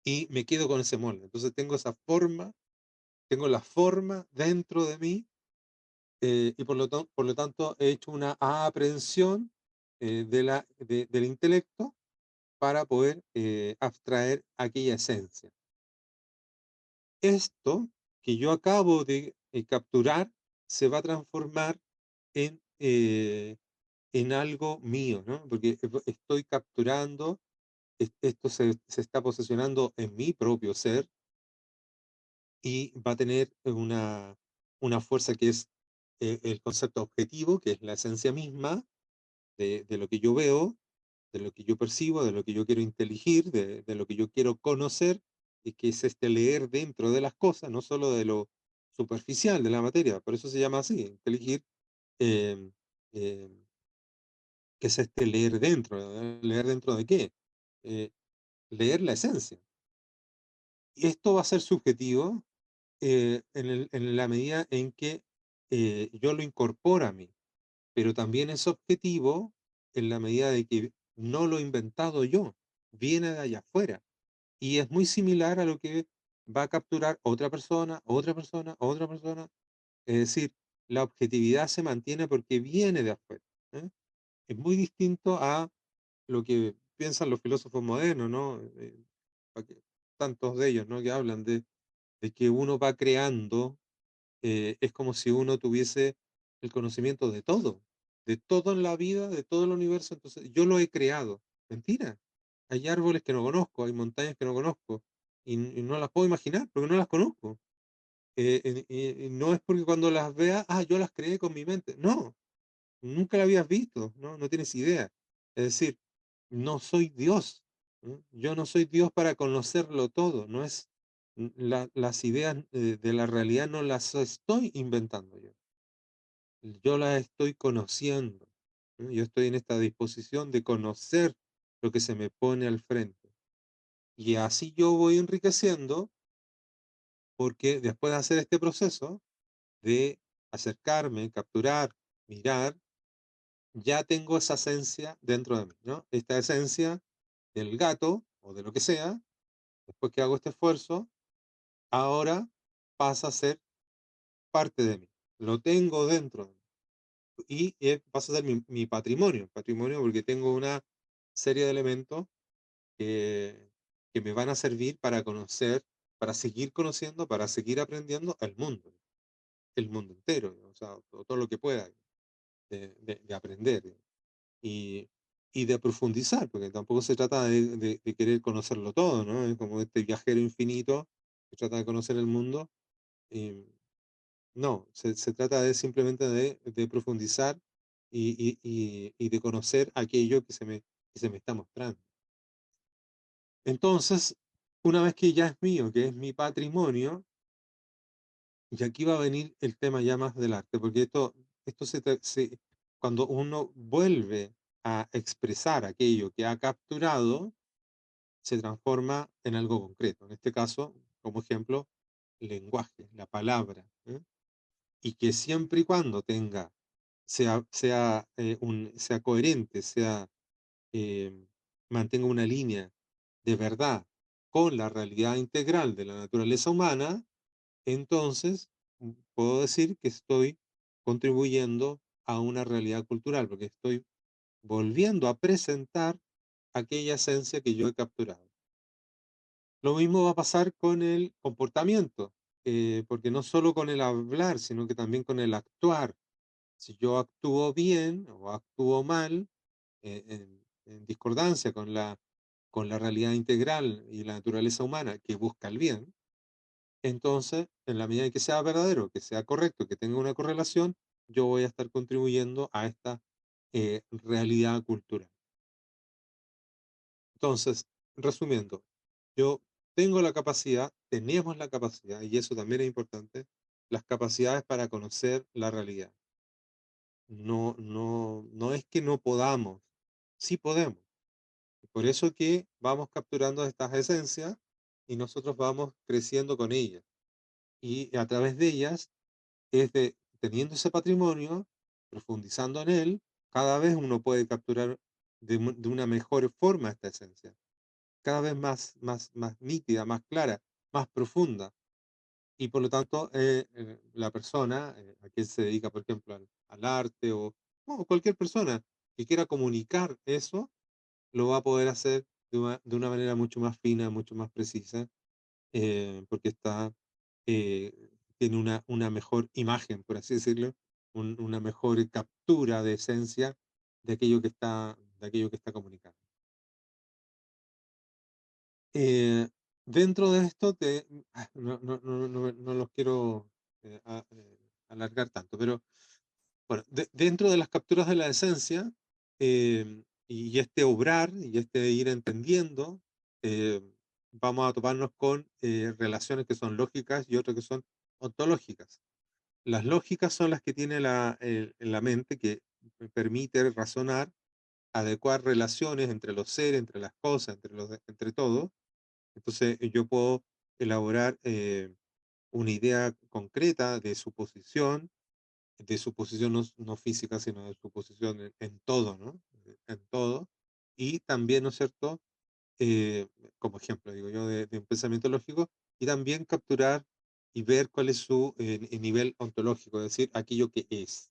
y me quedo con ese molde. Entonces tengo esa forma, tengo la forma dentro de mí y por lo tanto he hecho una aprehensión del intelecto para poder abstraer aquella esencia. Esto que yo acabo de capturar se va a transformar en algo mío, ¿no? Porque estoy capturando, esto se está posesionando en mi propio ser y va a tener una fuerza que es el concepto objetivo, que es la esencia misma de lo que yo veo, de lo que yo percibo, de lo que yo quiero inteligir, de lo que yo quiero conocer, y que es este leer dentro de las cosas, no solo de lo superficial de la materia, por eso se llama así, inteligir, em, em, que es este leer dentro, ¿leer dentro de qué? Eh, Leer la esencia. Y esto va a ser subjetivo en la medida en que yo lo incorporo a mí, pero también es objetivo en la medida de que no lo he inventado yo, viene de allá afuera. Y es muy similar a lo que va a capturar otra persona, otra persona, otra persona. Es decir, la objetividad se mantiene porque viene de afuera. ¿Eh? Es muy distinto a lo que piensan los filósofos modernos, ¿no? Tantos de ellos, ¿no? Que hablan de que uno va creando, es como si uno tuviese el conocimiento de todo en la vida, de todo el universo, entonces yo lo he creado. Mentira. Hay árboles que no conozco, hay montañas que no conozco y no las puedo imaginar porque no las conozco. Y no es porque cuando las vea, yo las creé con mi mente. No, nunca la habías visto, ¿no? No tienes idea. Es decir, no soy Dios. ¿No? Yo no soy Dios para conocerlo todo. No es las ideas de la realidad no las estoy inventando yo. Yo las estoy conociendo. ¿No? Yo estoy en esta disposición de conocer lo que se me pone al frente. Y así yo voy enriqueciendo porque después de hacer este proceso de acercarme, capturar, mirar, ya tengo esa esencia dentro de mí, ¿no? Esta esencia del gato o de lo que sea, después que hago este esfuerzo, ahora pasa a ser parte de mí. Lo tengo dentro de mí. Y pasa a ser mi patrimonio porque tengo una serie de elementos que me van a servir para conocer, para seguir conociendo, para seguir aprendiendo el mundo entero, ¿no? O sea, todo lo que pueda de aprender. Y, y de profundizar, porque tampoco se trata de querer conocerlo todo, ¿no? Es como este viajero infinito que trata de conocer el mundo. Y no, se trata de simplemente de profundizar y de conocer aquello que se me está mostrando. Entonces, una vez que ya es mío, que es mi patrimonio, y aquí va a venir el tema ya más del arte, porque esto cuando uno vuelve a expresar aquello que ha capturado, se transforma en algo concreto. En este caso, como ejemplo, el lenguaje, la palabra. ¿Eh? Y que siempre y cuando sea coherente, eh, mantenga una línea de verdad con la realidad integral de la naturaleza humana, entonces puedo decir que estoy contribuyendo a una realidad cultural, porque estoy volviendo a presentar aquella esencia que yo he capturado. Lo mismo va a pasar con el comportamiento, porque no solo con el hablar, sino que también con el actuar. Si yo actúo bien o actúo mal, en discordancia con la realidad integral y la naturaleza humana que busca el bien, entonces, en la medida en que sea verdadero, que sea correcto, que tenga una correlación, yo voy a estar contribuyendo a esta realidad cultural. Entonces, resumiendo, yo tengo la capacidad, tenemos la capacidad, y eso también es importante, las capacidades para conocer la realidad. No es que no podamos, sí podemos. Por eso que vamos capturando estas esencias y nosotros vamos creciendo con ellas. Y a través de ellas, teniendo ese patrimonio, profundizando en él, cada vez uno puede capturar de una mejor forma esta esencia cada vez más nítida, más clara, más profunda. y por lo tanto la persona a quien se dedica, por ejemplo, al arte o cualquier persona que quiera comunicar eso, lo va a poder hacer de una manera mucho más fina, mucho más precisa, porque eh, tiene una mejor imagen, por así decirlo, una mejor captura de esencia de aquello que está comunicando. Eh, Dentro de esto, no los quiero alargar tanto, pero bueno, dentro de las capturas de la esencia y este obrar y este ir entendiendo, eh, vamos a toparnos con relaciones que son lógicas y otras que son ontológicas. Las lógicas son las que tiene la mente que permite razonar, adecuar relaciones entre los seres, entre las cosas, entre todo. Entonces yo puedo elaborar una idea concreta de su posición no física, sino de su posición en todo, ¿no? En todo. Y también, ¿no es cierto? Eh, Como ejemplo, digo yo, de un pensamiento lógico, y también capturar y ver cuál es su nivel ontológico, es decir, aquello que es,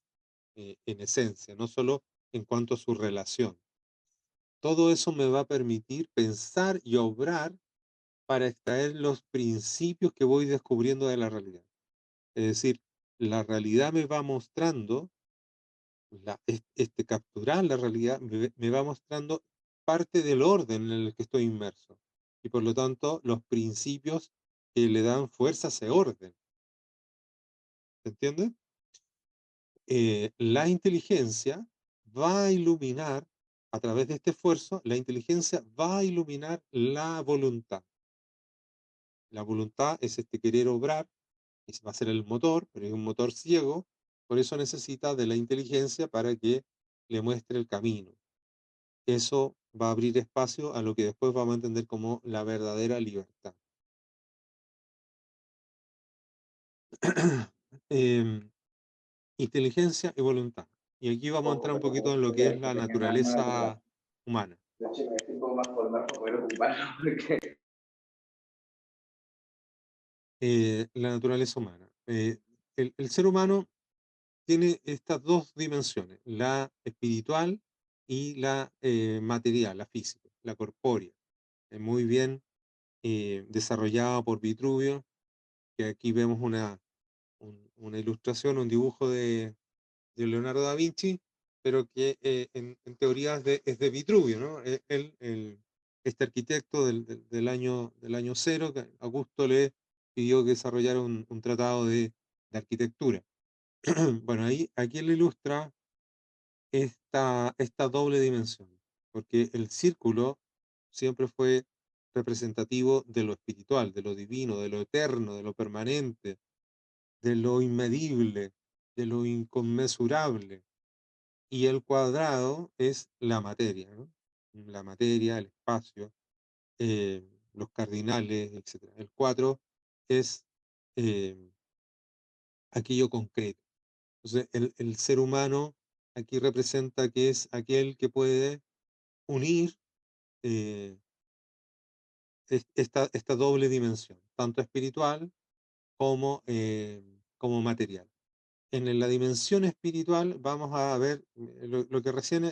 en esencia, no solo en cuanto a su relación. Todo eso me va a permitir pensar y obrar para extraer los principios que voy descubriendo de la realidad. Es decir, la realidad me va mostrando capturar la realidad me va mostrando parte del orden en el que estoy inmerso y por lo tanto los principios que le dan fuerza a ese orden. ¿Se entiende? La inteligencia va a iluminar, a través de este esfuerzo, la inteligencia va a iluminar la voluntad. La voluntad es este querer obrar, y va a ser el motor, pero es un motor ciego, por eso necesita de la inteligencia para que le muestre el camino. Eso va a abrir espacio a lo que después vamos a entender como la verdadera libertad. Em, Inteligencia y voluntad. Y aquí vamos a entrar un poquito en lo que es la naturaleza humana. La naturaleza humana. El ser humano tiene estas dos dimensiones, la espiritual y la material, la física, la corpórea. Muy bien desarrollada por Vitruvio, que aquí vemos una ilustración, un dibujo de Leonardo da Vinci, pero que en teoría es de Vitruvio, ¿no? Este arquitecto del año cero, que Augusto le pidió que desarrollara un tratado de arquitectura. Bueno, aquí él ilustra esta doble dimensión, porque el círculo siempre fue representativo de lo espiritual, de lo divino, de lo eterno, de lo permanente, de lo inmedible, de lo inconmensurable. Y el cuadrado es la materia, ¿no? La materia, el espacio, los cardinales, etc. El 4 es eh, aquello concreto. Entonces, el ser humano aquí representa que es aquel que puede unir eh, esta doble dimensión, tanto espiritual como material. En la dimensión espiritual vamos a ver lo que recién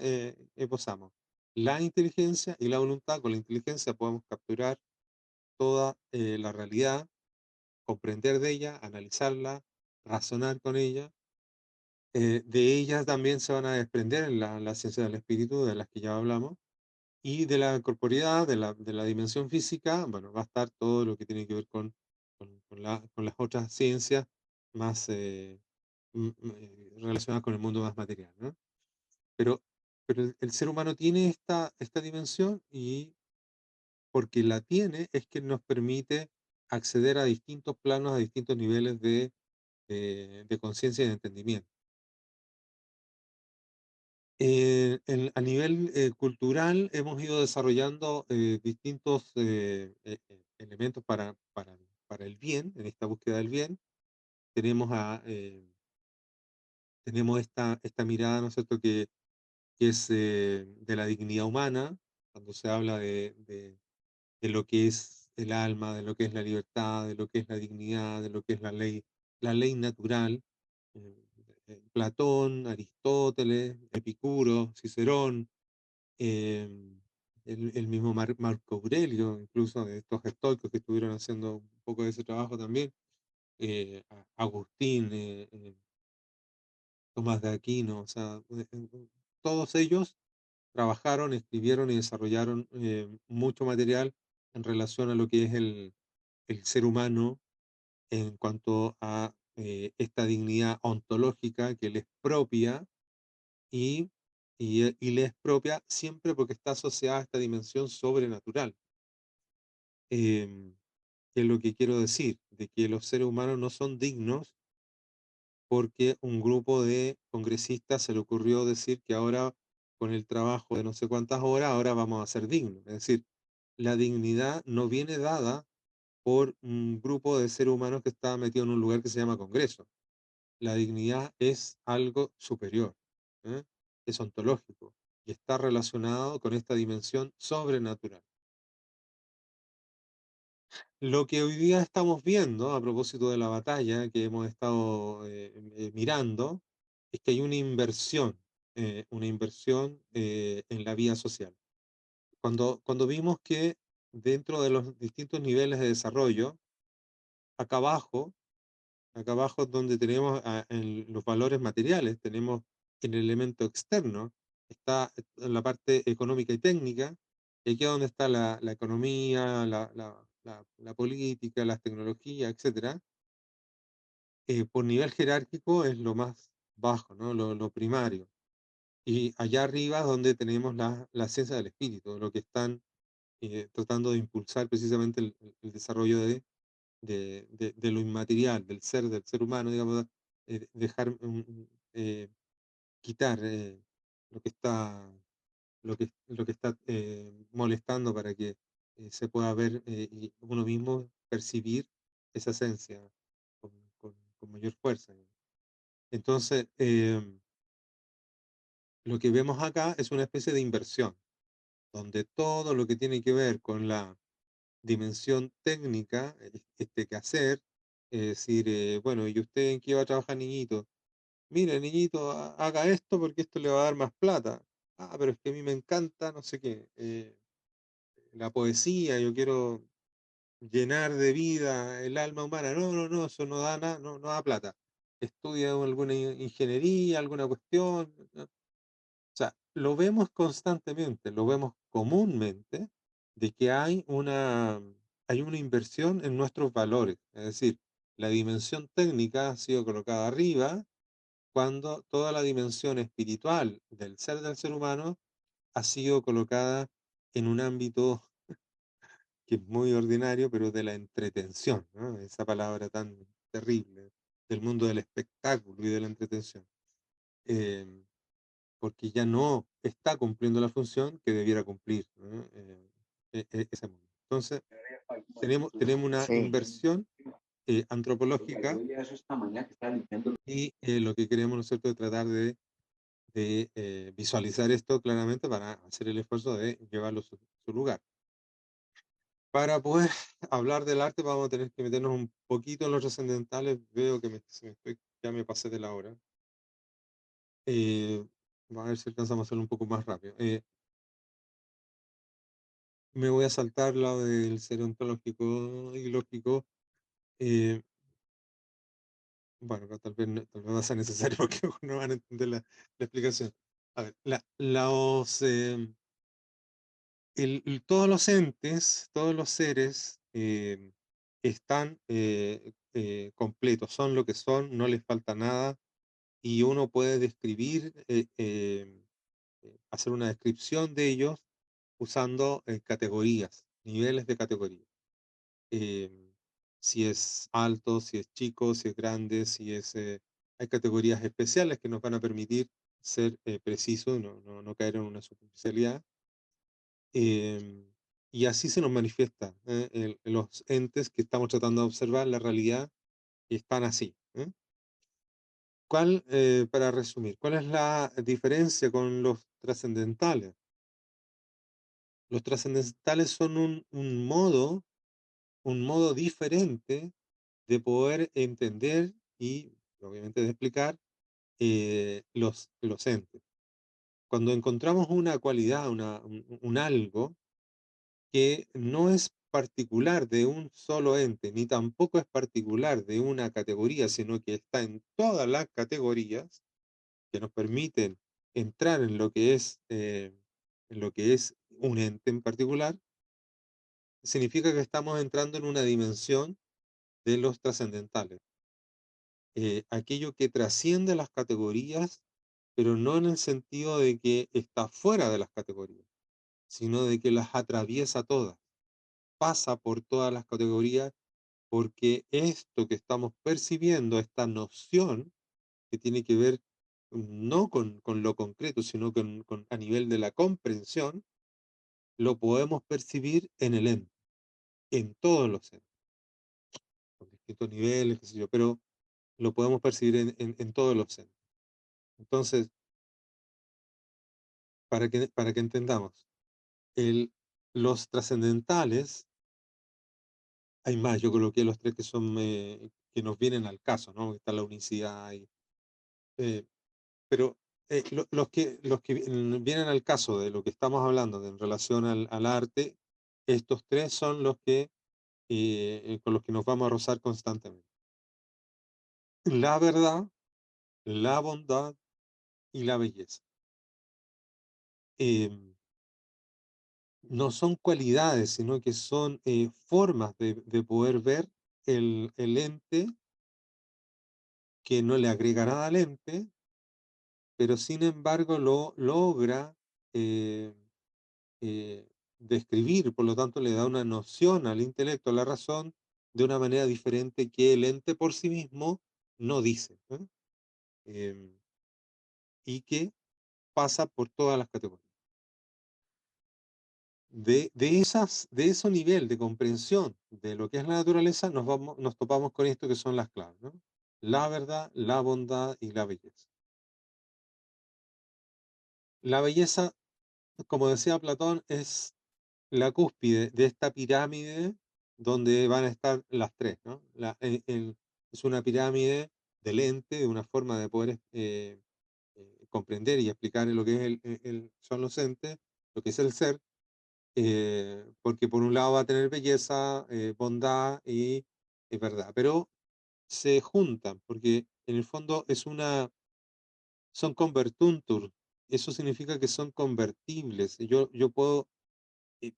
esbozamos. La inteligencia y la voluntad. Con la inteligencia podemos capturar toda la realidad, comprender de ella, analizarla, razonar con ella. De ellas también se van a desprender en la ciencia del espíritu, de las que ya hablamos. Y de la corporeidad, de la dimensión física, bueno, va a estar todo lo que tiene que ver con las otras ciencias más relacionadas con el mundo más material, ¿no? Pero, pero el ser humano tiene esta dimensión y porque la tiene es que nos permite acceder a distintos planos, a distintos niveles de conciencia y de entendimiento. A nivel cultural hemos ido desarrollando distintos elementos para el bien, en esta búsqueda del bien. Tenemos, tenemos esta mirada, ¿no es cierto?, que es de la dignidad humana, cuando se habla de lo que es el alma, de lo que es la libertad, de lo que es la dignidad, de lo que es la ley natural. eh, Platón, Aristóteles, Epicuro, Cicerón, em, el mismo Marco Aurelio, incluso de estos estoicos que estuvieron haciendo un poco de ese trabajo también, Agustín, Tomás de Aquino, o sea, todos ellos trabajaron, escribieron y desarrollaron mucho material en relación a lo que es el ser humano en cuanto a esta dignidad ontológica que le es propia y, y le es propia siempre porque está asociada a esta dimensión sobrenatural. Em, ¿Qué es lo que quiero decir? De que los seres humanos no son dignos porque un grupo de congresistas se le ocurrió decir que ahora, con el trabajo de no sé cuántas horas, ahora vamos a ser dignos. Es decir, la dignidad no viene dada por un grupo de seres humanos que está metido en un lugar que se llama Congreso. La dignidad es algo superior, ¿eh? Es ontológico y está relacionado con esta dimensión sobrenatural. Lo que hoy día estamos viendo, a propósito de la batalla que hemos estado mirando, es que hay una inversión en la vía social. Cuando vimos que dentro de los distintos niveles de desarrollo, acá abajo, acá abajo es donde tenemos en los valores materiales, tenemos el elemento externo, está en la parte económica y técnica, y aquí es donde está la economía, la política, las tecnologías, etcétera. Por nivel jerárquico es lo más bajo, ¿no? Lo primario. Y allá arriba es donde tenemos la ciencia del espíritu, lo que están tratando de impulsar precisamente el desarrollo de lo inmaterial, del ser humano, digamos, dejar, quitar lo que está, lo que está molestando para que se pueda ver y uno mismo percibir esa esencia con, con mayor fuerza. Entonces, lo que vemos acá es una especie de inversión, donde todo lo que tiene que ver con la dimensión técnica, este quehacer, es decir, bueno, ¿y usted en qué va a trabajar, niñito? Mire, niñito, haga esto porque esto le va a dar más plata. Ah, pero es que a mí me encanta, no sé qué, la poesía, yo quiero llenar de vida el alma humana. No, no, no, eso no da nada, no, no da plata. Estudia alguna ingeniería, alguna cuestión, ¿no? O sea, lo vemos constantemente, lo vemos comúnmente, de que hay una inversión en nuestros valores. Es decir, la dimensión técnica ha sido colocada arriba cuando toda la dimensión espiritual del ser humano ha sido colocada en un ámbito que es muy ordinario, pero de la entretención, ¿no? Esa palabra tan terrible, del mundo del espectáculo y de la entretención. Em, Porque ya no está cumpliendo la función que debiera cumplir, ¿no? Ese mundo. Entonces, tenemos una Sí. inversión antropológica y lo que queremos nosotros es tratar de visualizar esto claramente para hacer el esfuerzo de llevarlo a su lugar. Para poder hablar del arte vamos a tener que meternos un poquito en los trascendentales. Veo que ya me pasé de la hora. Eh, Vamos a ver si alcanzamos a hacerlo un poco más rápido. Me voy a saltar lo del ser ontológico y lógico. eh, bueno, pero tal vez va a ser necesario porque no van a entender la explicación. A ver, todos los entes, todos los seres están completos, son lo que son, no les falta nada y uno puede describir, hacer una descripción de ellos usando categorías, niveles de categoría. eh, si es alto, si es chico, si es grande, si es... hay categorías especiales que nos van a permitir ser precisos, no caer en una superficialidad. em, y así se nos manifiesta los entes que estamos tratando de observar la realidad y están así. Para resumir, ¿cuál es la diferencia con los trascendentales? Los trascendentales son un modo un modo diferente de poder entender y obviamente de explicar los entes. Cuando encontramos una cualidad, un algo que no es particular de un solo ente, ni tampoco es particular de una categoría, sino que está en todas las categorías que nos permiten entrar en lo que es un ente en particular, significa que estamos entrando en una dimensión de los trascendentales, aquello que trasciende las categorías, pero no en el sentido de que está fuera de las categorías, sino de que las atraviesa todas, pasa por todas las categorías, porque esto que estamos percibiendo, esta noción que tiene que ver no con lo concreto, sino a nivel de la comprensión, lo podemos percibir en el ente, en todos los entes, con distintos niveles, qué sé yo, pero lo podemos percibir en todos los entes. Entonces, para que entendamos, el, los trascendentales, hay más, yo coloqué los tres que son que nos vienen al caso, ¿no? Está la unicidad y, eh, pero los que vienen al caso de lo que estamos hablando en relación al arte, estos tres son los que con los que nos vamos a rozar constantemente. La verdad, la bondad y la belleza. Em, no son cualidades, sino que son formas de poder ver el ente que no le agrega nada al ente, pero sin embargo lo logra eh, eh, describir, por lo tanto le da una noción al intelecto, a la razón, de una manera diferente que el ente por sí mismo no dice, ¿eh? Em, y que pasa por todas las categorías. De ese nivel de comprensión de lo que es la naturaleza, nos topamos con esto que son las claves, ¿no? La verdad, la bondad y la belleza. La belleza, como decía Platón, es la cúspide de esta pirámide donde van a estar las tres, ¿no? Es una pirámide del ente, de una forma de poder comprender y explicar lo que es son los entes, lo que es el ser, porque por un lado va a tener belleza, bondad y verdad, pero se juntan porque en el fondo son convertuntur, eso significa que son convertibles. Yo puedo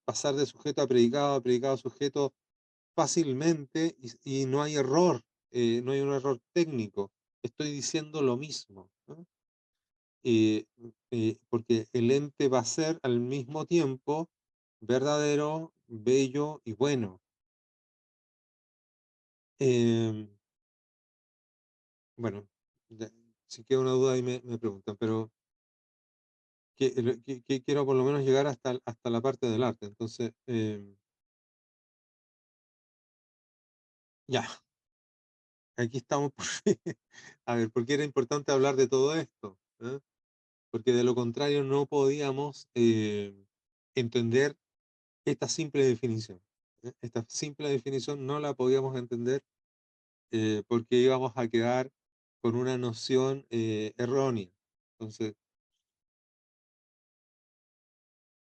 pasar de sujeto a predicado a sujeto fácilmente y no hay error, no hay un error técnico, estoy diciendo lo mismo, ¿no? Porque el ente va a ser al mismo tiempo verdadero, bello y bueno. Em, bueno, si queda una duda ahí me preguntan, pero que quiero por lo menos llegar hasta la parte del arte. Entonces, ya, aquí estamos. A ver, ¿por qué era importante hablar de todo esto? ¿Eh? Porque de lo contrario no podíamos entender esta simple definición. Esta simple definición no la podíamos entender porque íbamos a quedar con una noción errónea. Entonces,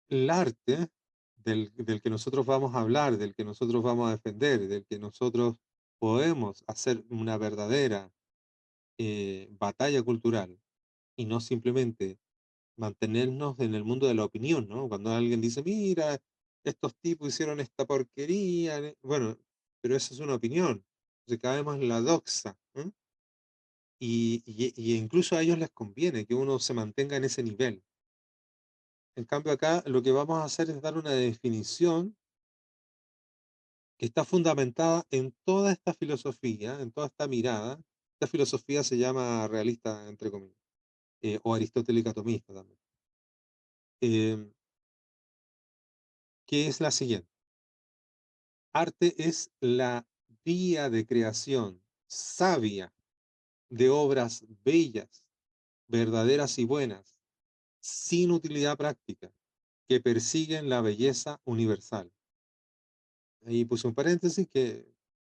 el arte del que nosotros vamos a hablar, del que nosotros vamos a defender, del que nosotros podemos hacer una verdadera batalla cultural y no simplemente mantenernos en el mundo de la opinión, ¿no? Cuando alguien dice, mira, estos tipos hicieron esta porquería, bueno, pero eso es una opinión, entonces caemos en la doxa, ¿eh? Y incluso a ellos les conviene que uno se mantenga en ese nivel. En cambio acá lo que vamos a hacer es dar una definición que está fundamentada en toda esta filosofía, en toda esta mirada. Esta filosofía se llama realista, entre comillas, o aristotélica tomista también, eh, que es la siguiente. Arte es la vía de creación sabia de obras bellas, verdaderas y buenas, sin utilidad práctica, que persiguen la belleza universal. Ahí puse un paréntesis que,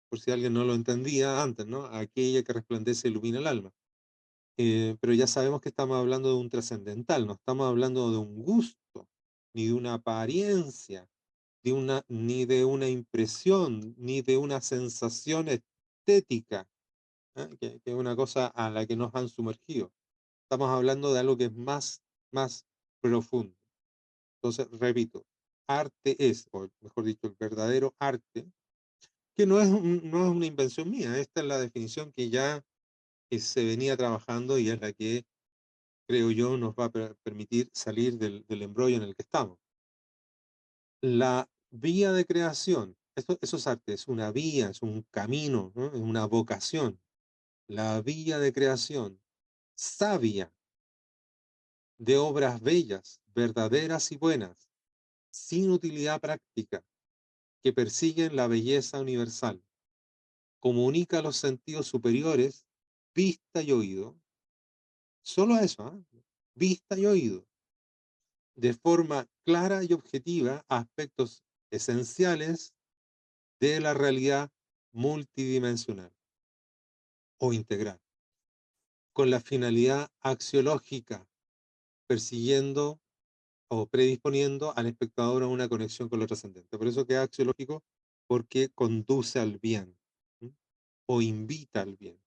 por si alguien no lo entendía antes, ¿no? Aquella que resplandece ilumina el alma. Pero ya sabemos que estamos hablando de un trascendental, no estamos hablando de un gusto, ni de una apariencia, ni de una impresión, ni de una sensación estética, ¿eh? Que es una cosa a la que nos han sumergido. Estamos hablando de algo que es más profundo. Entonces, repito, arte es, o mejor dicho, el verdadero arte, que no es una invención mía, esta es la definición que ya se venía trabajando y es la que, creo yo, nos va a permitir salir del embrollo en el que estamos. La vía de creación, eso es arte, es una vía, es un camino, ¿no? Es una vocación. La vía de creación sabia de obras bellas, verdaderas y buenas, sin utilidad práctica, que persiguen la belleza universal. Comunica los sentidos superiores, vista y oído, solo a eso, ¿ah? Vista y oído, de forma clara y objetiva a aspectos esenciales de la realidad multidimensional o integral, con la finalidad axiológica, persiguiendo o predisponiendo al espectador a una conexión con lo trascendente. Por eso que es axiológico, porque conduce al bien, ¿m? O invita al bien.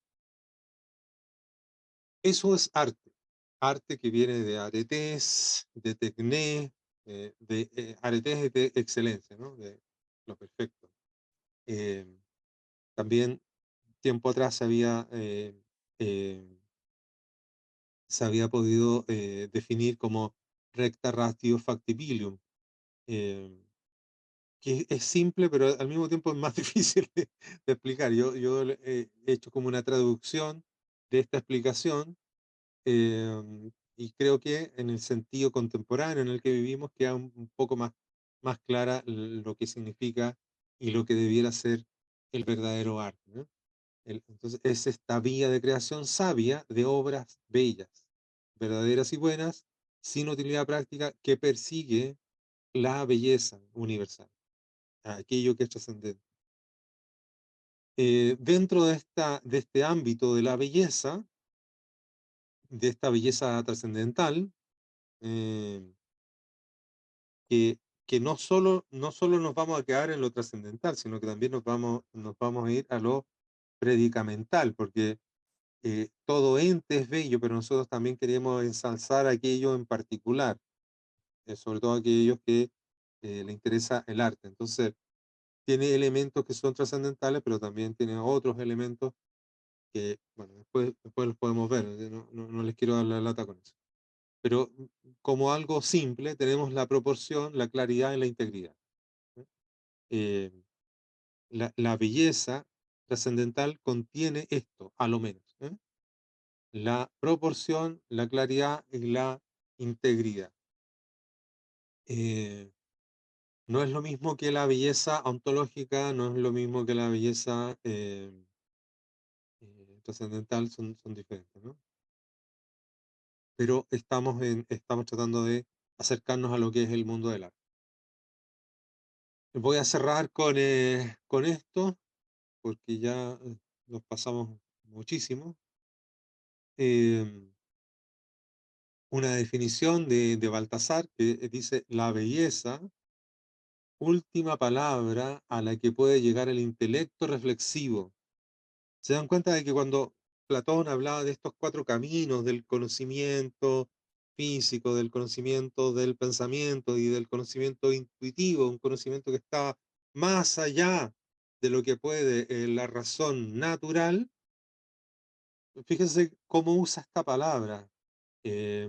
Eso es arte. Arte que viene de aretes, de tecné, aretes de excelencia, ¿no? De lo perfecto. Eh, También tiempo atrás eh, se había podido definir como recta ratio factibilium, eh, que es simple, pero al mismo tiempo es más difícil de explicar. Yo he hecho como una traducción de esta explicación, y creo que en el sentido contemporáneo en el que vivimos queda un poco más clara lo que significa y lo que debiera ser el verdadero arte, ¿no? Entonces es esta vía de creación sabia de obras bellas, verdaderas y buenas, sin utilidad práctica, que persigue la belleza universal, aquello que es trascendente. Dentro de este ámbito de la belleza, de esta belleza trascendental, eh, que, que no solo nos vamos a quedar en lo trascendental, sino que también nos vamos a ir a lo predicamental, porque todo ente es bello, pero nosotros también queremos ensalzar aquello en particular, sobre todo aquellos que le interesa el arte. Entonces, tiene elementos que son trascendentales, pero también tiene otros elementos que, bueno, después los podemos ver, no les quiero dar la lata con eso. Pero como algo simple, tenemos la proporción, la claridad y la integridad, ¿no? Eh, la belleza trascendental contiene esto, a lo menos, ¿eh? La proporción, la claridad y la integridad. Eh, no es lo mismo que la belleza ontológica, no es lo mismo que la belleza trascendental, son diferentes, ¿no? Pero estamos tratando de acercarnos a lo que es el mundo del arte. Voy a cerrar con esto, porque ya nos pasamos muchísimo. Em, una definición de Baltasar que dice: la belleza, última palabra a la que puede llegar el intelecto reflexivo. Se dan cuenta de que cuando Platón hablaba de estos cuatro caminos, del conocimiento físico, del conocimiento del pensamiento y del conocimiento intuitivo, un conocimiento que está más allá de lo que puede la razón natural, fíjense cómo usa esta palabra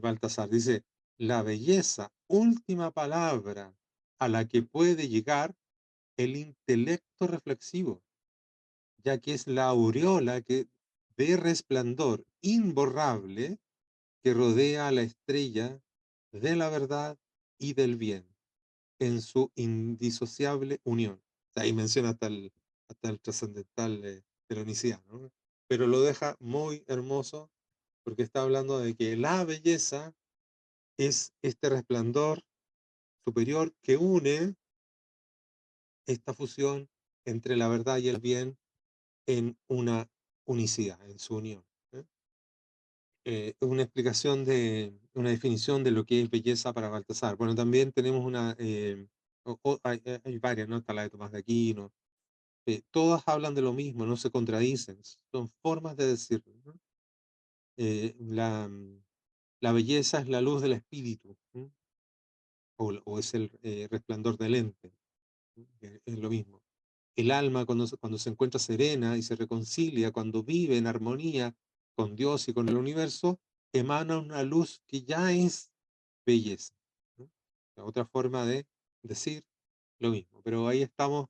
Baltasar. Dice: la belleza, última palabra a la que puede llegar el intelecto reflexivo, ya que es la aureola de resplandor imborrable que rodea a la estrella de la verdad y del bien en su indisociable unión. O sea, ahí menciona hasta el trascendental de la unicidad, ¿no? Pero lo deja muy hermoso porque está hablando de que la belleza es este resplandor superior que une esta fusión entre la verdad y el bien en una unicidad, en su unión. ¿Eh? Una explicación una definición de lo que es belleza para Baltasar. Bueno, también tenemos hay varias, ¿no? Está la de Tomás de Aquino. Todas hablan de lo mismo, no se contradicen, son formas de decirlo, ¿no? Eh, la, mm, la belleza es la luz del espíritu, ¿no? O es el resplandor del ente, ¿no? Es lo mismo. El alma cuando se encuentra serena y se reconcilia, cuando vive en armonía con Dios y con el universo, emana una luz que ya es belleza, ¿no? La otra forma de decir lo mismo, pero ahí estamos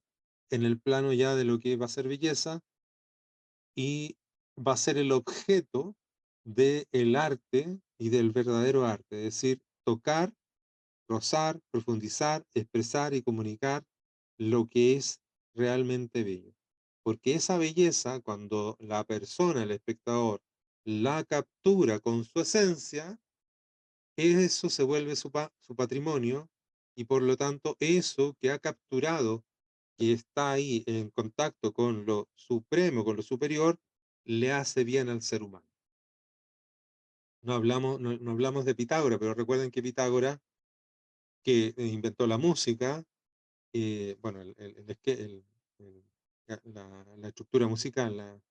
en el plano ya de lo que va a ser belleza y va a ser el objeto del arte y del verdadero arte, es decir, tocar, rozar, profundizar, expresar y comunicar lo que es realmente bello. Porque esa belleza, cuando la persona, el espectador, la captura con su esencia, eso se vuelve su patrimonio y por lo tanto eso que ha capturado, que está ahí en contacto con lo supremo, con lo superior, le hace bien al ser humano. No hablamos de Pitágoras, pero recuerden que Pitágoras, que inventó la música, bueno, la estructura musical,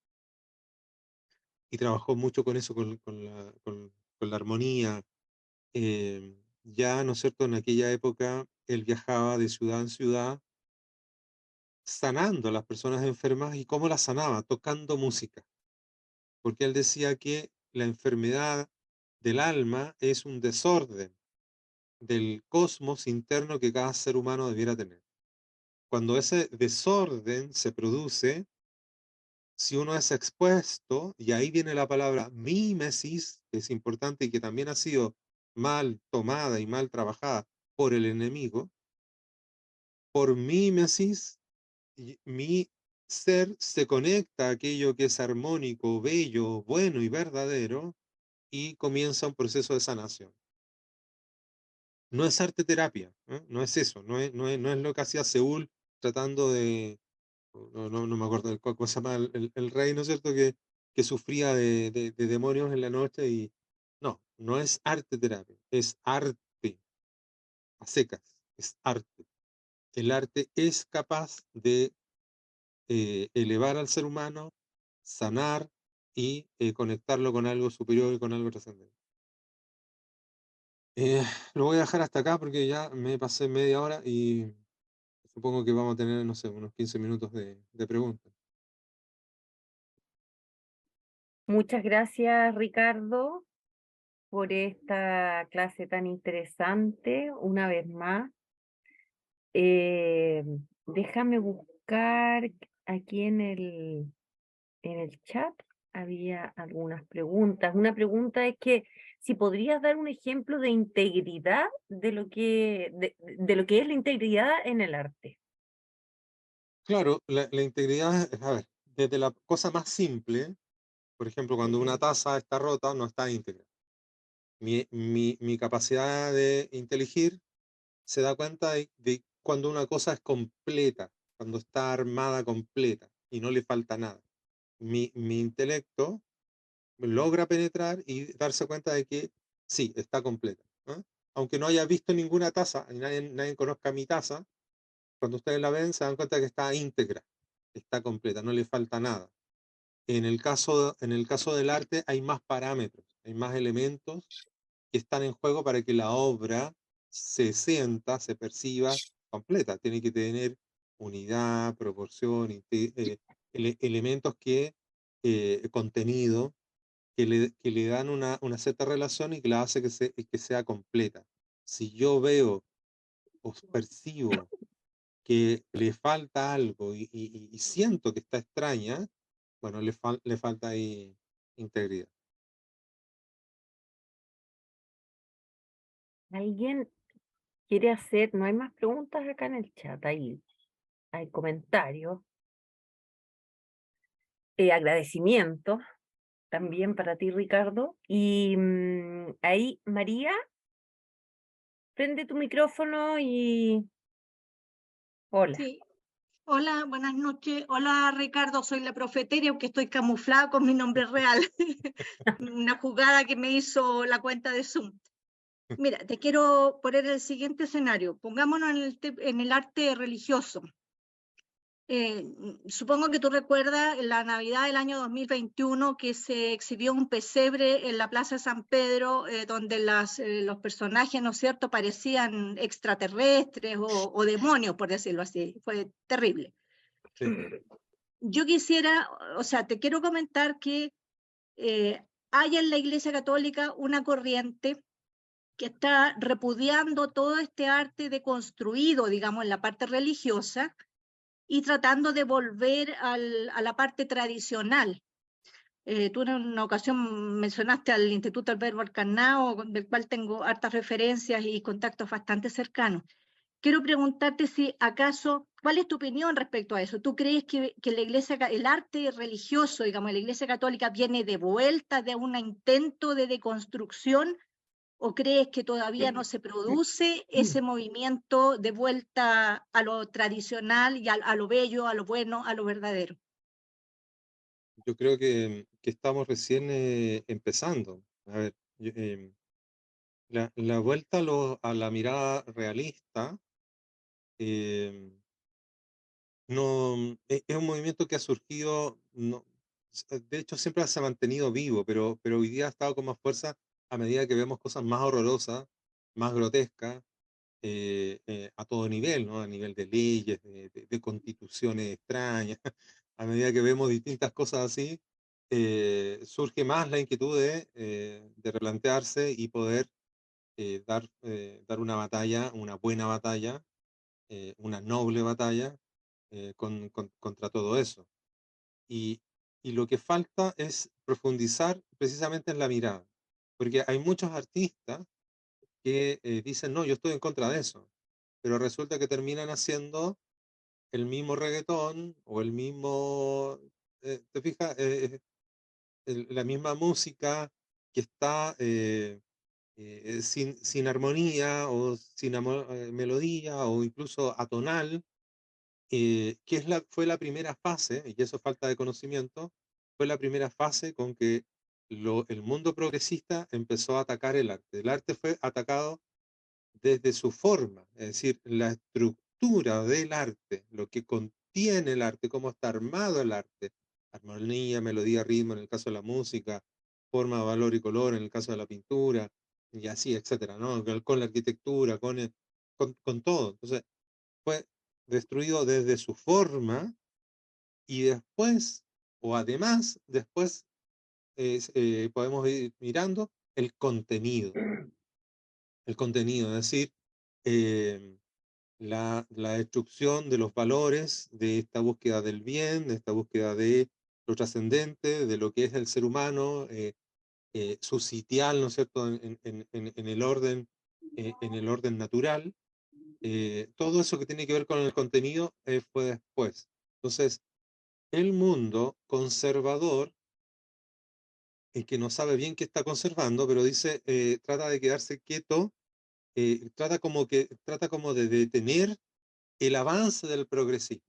y trabajó mucho con eso, con la armonía. Ya, ¿no es cierto?, en aquella época él viajaba de ciudad en ciudad sanando a las personas enfermas y cómo las sanaba, tocando música, porque él decía que la enfermedad del alma es un desorden del cosmos interno que cada ser humano debiera tener. Cuando ese desorden se produce, si uno es expuesto, y ahí viene la palabra mímesis, que es importante y que también ha sido mal tomada y mal trabajada por el enemigo, por mímesis, mi ser se conecta a aquello que es armónico, bello, bueno y verdadero, y comienza un proceso de sanación. No es arte terapia, ¿eh? No es eso, no es lo que hacía Seúl tratando de, no me acuerdo cómo se llama el rey, ¿no es cierto?, que sufría de demonios en la noche y no es arte terapia, es arte, a secas, es arte. El arte es capaz de elevar al ser humano, sanar y conectarlo con algo superior y con algo trascendente. Eh, lo voy a dejar hasta acá porque ya me pasé media hora y supongo que vamos a tener, no sé, unos 15 minutos de preguntas. Muchas gracias, Ricardo, por esta clase tan interesante. Una vez más, Eh, déjame buscar aquí en el chat. Había algunas preguntas. Una pregunta es que si podrías dar un ejemplo de integridad de lo que es la integridad en el arte. Claro, la integridad, a ver, desde la cosa más simple, por ejemplo, cuando una taza está rota, no está íntegra. Mi capacidad de inteligir se da cuenta de cuando una cosa es completa, cuando está armada completa y no le falta nada. Mi intelecto logra penetrar y darse cuenta de que sí, está completa, ¿no? Aunque no haya visto ninguna taza y nadie conozca mi taza, cuando ustedes la ven se dan cuenta que está íntegra, está completa, no le falta nada. En el caso del arte hay más parámetros, hay más elementos que están en juego para que la obra se sienta, se perciba completa. Tiene que tener unidad, proporción, elementos contenido, que le dan una cierta relación y que la hace que sea completa. Si yo veo o percibo que le falta algo y siento que está extraña, bueno, le falta ahí integridad. ¿Alguien quiere hacer? No hay más preguntas acá en el chat. Hay comentarios. Agradecimientos también para ti, Ricardo. Y ahí, María, prende tu micrófono y hola. Sí, Hola, buenas noches. Hola, Ricardo, soy la profeteria, aunque estoy camuflada con mi nombre real. Una jugada que me hizo la cuenta de Zoom. Mira, te quiero poner el siguiente escenario. Pongámonos en el arte religioso. Supongo que tú recuerdas la Navidad del año 2021 que se exhibió un pesebre en la Plaza de San Pedro, donde los personajes, ¿no es cierto?, parecían extraterrestres o demonios, por decirlo así. Fue terrible. Sí. Yo quisiera, o sea, te quiero comentar que hay en la Iglesia Católica una corriente que está repudiando todo este arte deconstruido, digamos, en la parte religiosa, y tratando de volver a la parte tradicional. Tú en una ocasión mencionaste al Instituto Alberto Arcanao, del cual tengo hartas referencias y contactos bastante cercanos. Quiero preguntarte si acaso, ¿cuál es tu opinión respecto a eso? ¿Tú crees que la iglesia, el arte religioso, digamos, la Iglesia Católica viene de vuelta de un intento de deconstrucción? ¿O crees que todavía no se produce ese movimiento de vuelta a lo tradicional y a lo bello, a lo bueno, a lo verdadero? Yo creo que estamos recién empezando. A ver, la vuelta a la mirada realista eh, no, es un movimiento que ha surgido, no, de hecho siempre se ha mantenido vivo, pero hoy día ha estado con más fuerza a medida que vemos cosas más horrorosas, más grotescas, a todo nivel, ¿no? A nivel de leyes, de constituciones extrañas, a medida que vemos distintas cosas así, surge más la inquietud de replantearse y poder dar una batalla, una buena batalla, una noble batalla contra todo eso. Y, y lo que falta es profundizar precisamente en la mirada, porque hay muchos artistas que dicen, no, yo estoy en contra de eso, pero resulta que terminan haciendo el mismo reggaetón o el mismo, ¿te fijas? La misma música que está sin armonía o sin melodía o incluso atonal, que fue la primera fase, y eso es falta de conocimiento, fue la primera fase con que el mundo progresista empezó a atacar el arte. El arte fue atacado desde su forma, es decir, la estructura del arte, lo que contiene el arte, cómo está armado el arte, armonía, melodía, ritmo en el caso de la música, forma, valor y color en el caso de la pintura, y así, etcétera, ¿no? Con la arquitectura, con todo. Entonces, fue destruido desde su forma y después, o además, después podemos ir mirando el contenido, es decir, eh, la destrucción de los valores, de esta búsqueda del bien, de esta búsqueda de lo trascendente, de lo que es el ser humano, su sitial, ¿no es cierto?, en el orden natural. Todo eso que tiene que ver con el contenido fue después. Entonces, el mundo conservador, que no sabe bien qué está conservando, pero dice, trata de quedarse quieto, trata como de detener el avance del progresismo,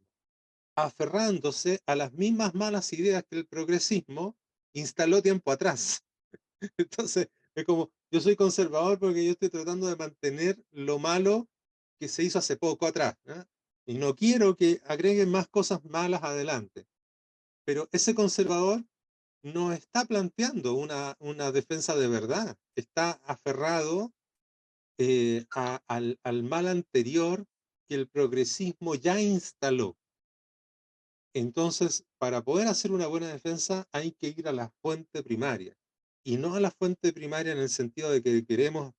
aferrándose a las mismas malas ideas que el progresismo instaló tiempo atrás. Entonces, es como, yo soy conservador porque yo estoy tratando de mantener lo malo que se hizo hace poco atrás, ¿no? Y no quiero que agreguen más cosas malas adelante. Pero ese conservador no está planteando una defensa de verdad, está aferrado al mal anterior que el progresismo ya instaló. Entonces, para poder hacer una buena defensa hay que ir a la fuente primaria, y no a la fuente primaria en el sentido de que queremos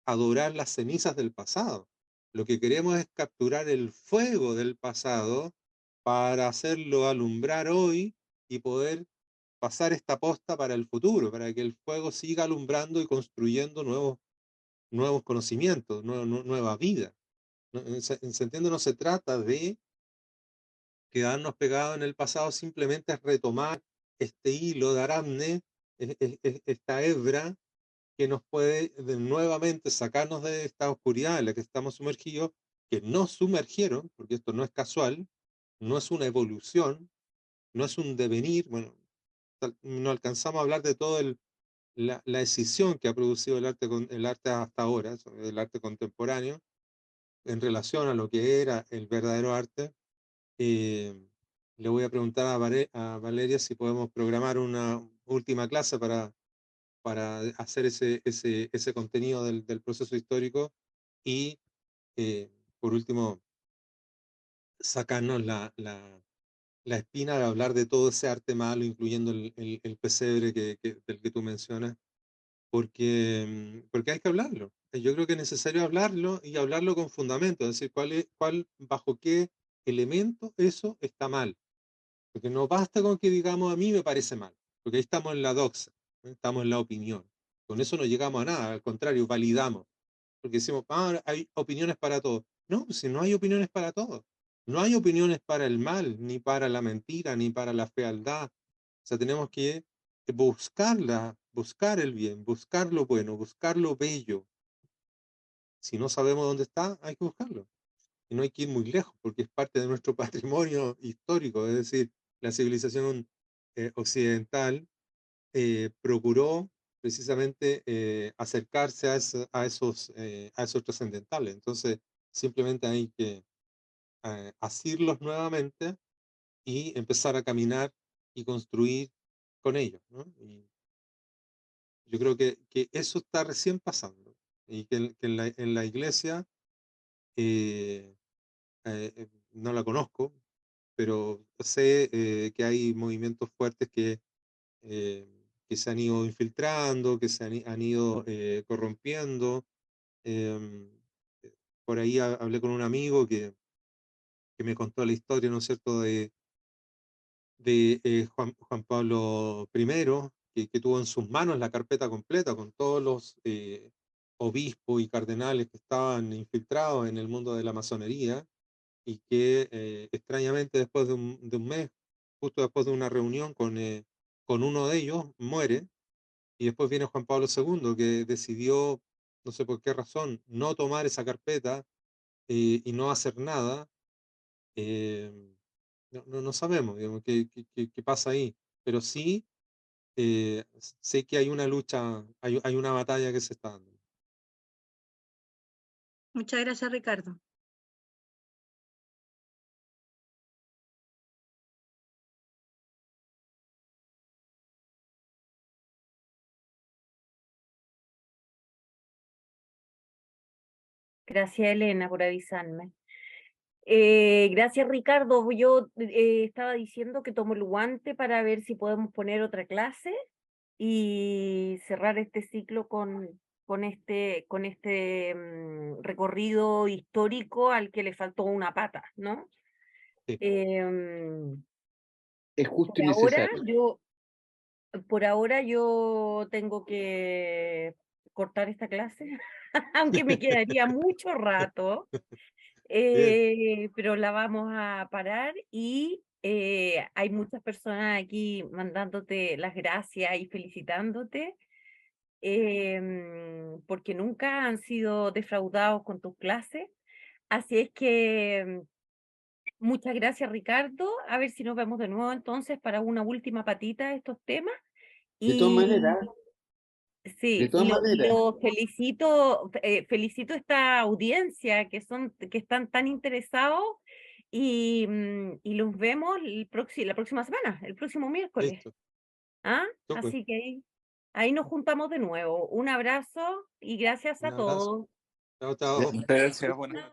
adorar las cenizas del pasado. Lo que queremos es capturar el fuego del pasado para hacerlo alumbrar hoy y poder pasar esta posta para el futuro, para que el fuego siga alumbrando y construyendo nuevos conocimientos, nueva vida. ¿Se entiende? No se trata de quedarnos pegados en el pasado, simplemente es retomar este hilo de Aramne, esta hebra que nos puede nuevamente sacarnos de esta oscuridad en la que estamos sumergidos, que nos sumergieron, porque esto no es casual, no es una evolución, no es un devenir. Bueno, no alcanzamos a hablar de todo la decisión que ha producido el arte hasta ahora, el arte contemporáneo, en relación a lo que era el verdadero arte. Le voy a preguntar a Valeria si podemos programar una última clase para hacer ese contenido del proceso histórico y, por último, sacarnos la espina de hablar de todo ese arte malo, incluyendo el pesebre del que tú mencionas, porque hay que hablarlo. Yo creo que es necesario hablarlo y hablarlo con fundamento, es decir, bajo qué elemento eso está mal. Porque no basta con que digamos a mí me parece mal, porque ahí estamos en la doxa, ¿no? Estamos en la opinión. Con eso no llegamos a nada, al contrario, validamos. Porque decimos, hay opiniones para todo. No, pues si no hay opiniones para todo. No hay opiniones para el mal, ni para la mentira, ni para la fealdad. O sea, tenemos que buscar el bien, buscar lo bueno, buscar lo bello. Si no sabemos dónde está, hay que buscarlo. Y no hay que ir muy lejos, porque es parte de nuestro patrimonio histórico. Es decir, la civilización occidental procuró precisamente acercarse a esos trascendentales. Entonces, simplemente hay que asirlos nuevamente y empezar a caminar y construir con ellos, ¿no? Y yo creo que eso está recién pasando y que en la iglesia, eh, no la conozco, pero sé que hay movimientos fuertes eh, que se han ido infiltrando, que han ido corrompiendo. Em, por ahí hablé con un amigo que me contó la historia, ¿no es cierto?, de Juan Pablo I, que tuvo en sus manos la carpeta completa con todos los obispos y cardenales que estaban infiltrados en el mundo de la masonería y que extrañamente después de un mes, justo después de una reunión con uno de ellos, muere. Y después viene Juan Pablo II, que decidió, no sé por qué razón, no tomar esa carpeta y no hacer nada. eh, no sabemos, digamos, qué pasa ahí, pero sí sé que hay una lucha, hay una batalla que se está dando. Muchas gracias, Ricardo. Gracias, Elena, por avisarme. Gracias, Ricardo. Yo estaba diciendo que tomo el guante para ver si podemos poner otra clase y cerrar este ciclo con este recorrido histórico al que le faltó una pata, ¿no? Sí. Es justo y Por ahora necesario. por ahora yo tengo que cortar esta clase, aunque me quedaría mucho rato. Bien, Pero la vamos a parar y hay muchas personas aquí mandándote las gracias y felicitándote porque nunca han sido defraudados con tus clases. Así es que muchas gracias, Ricardo. A ver si nos vemos de nuevo entonces para una última patita de estos temas. De todas Y maneras, de sí, todas y maneras, lo felicito esta audiencia que están tan interesados y los vemos la próxima semana, el próximo miércoles. listo. ¿Ah? Súper. Así que ahí nos juntamos de nuevo. Un abrazo y gracias Un a abrazo. todos. Chao, chao. Muchas gracias, buenas noches.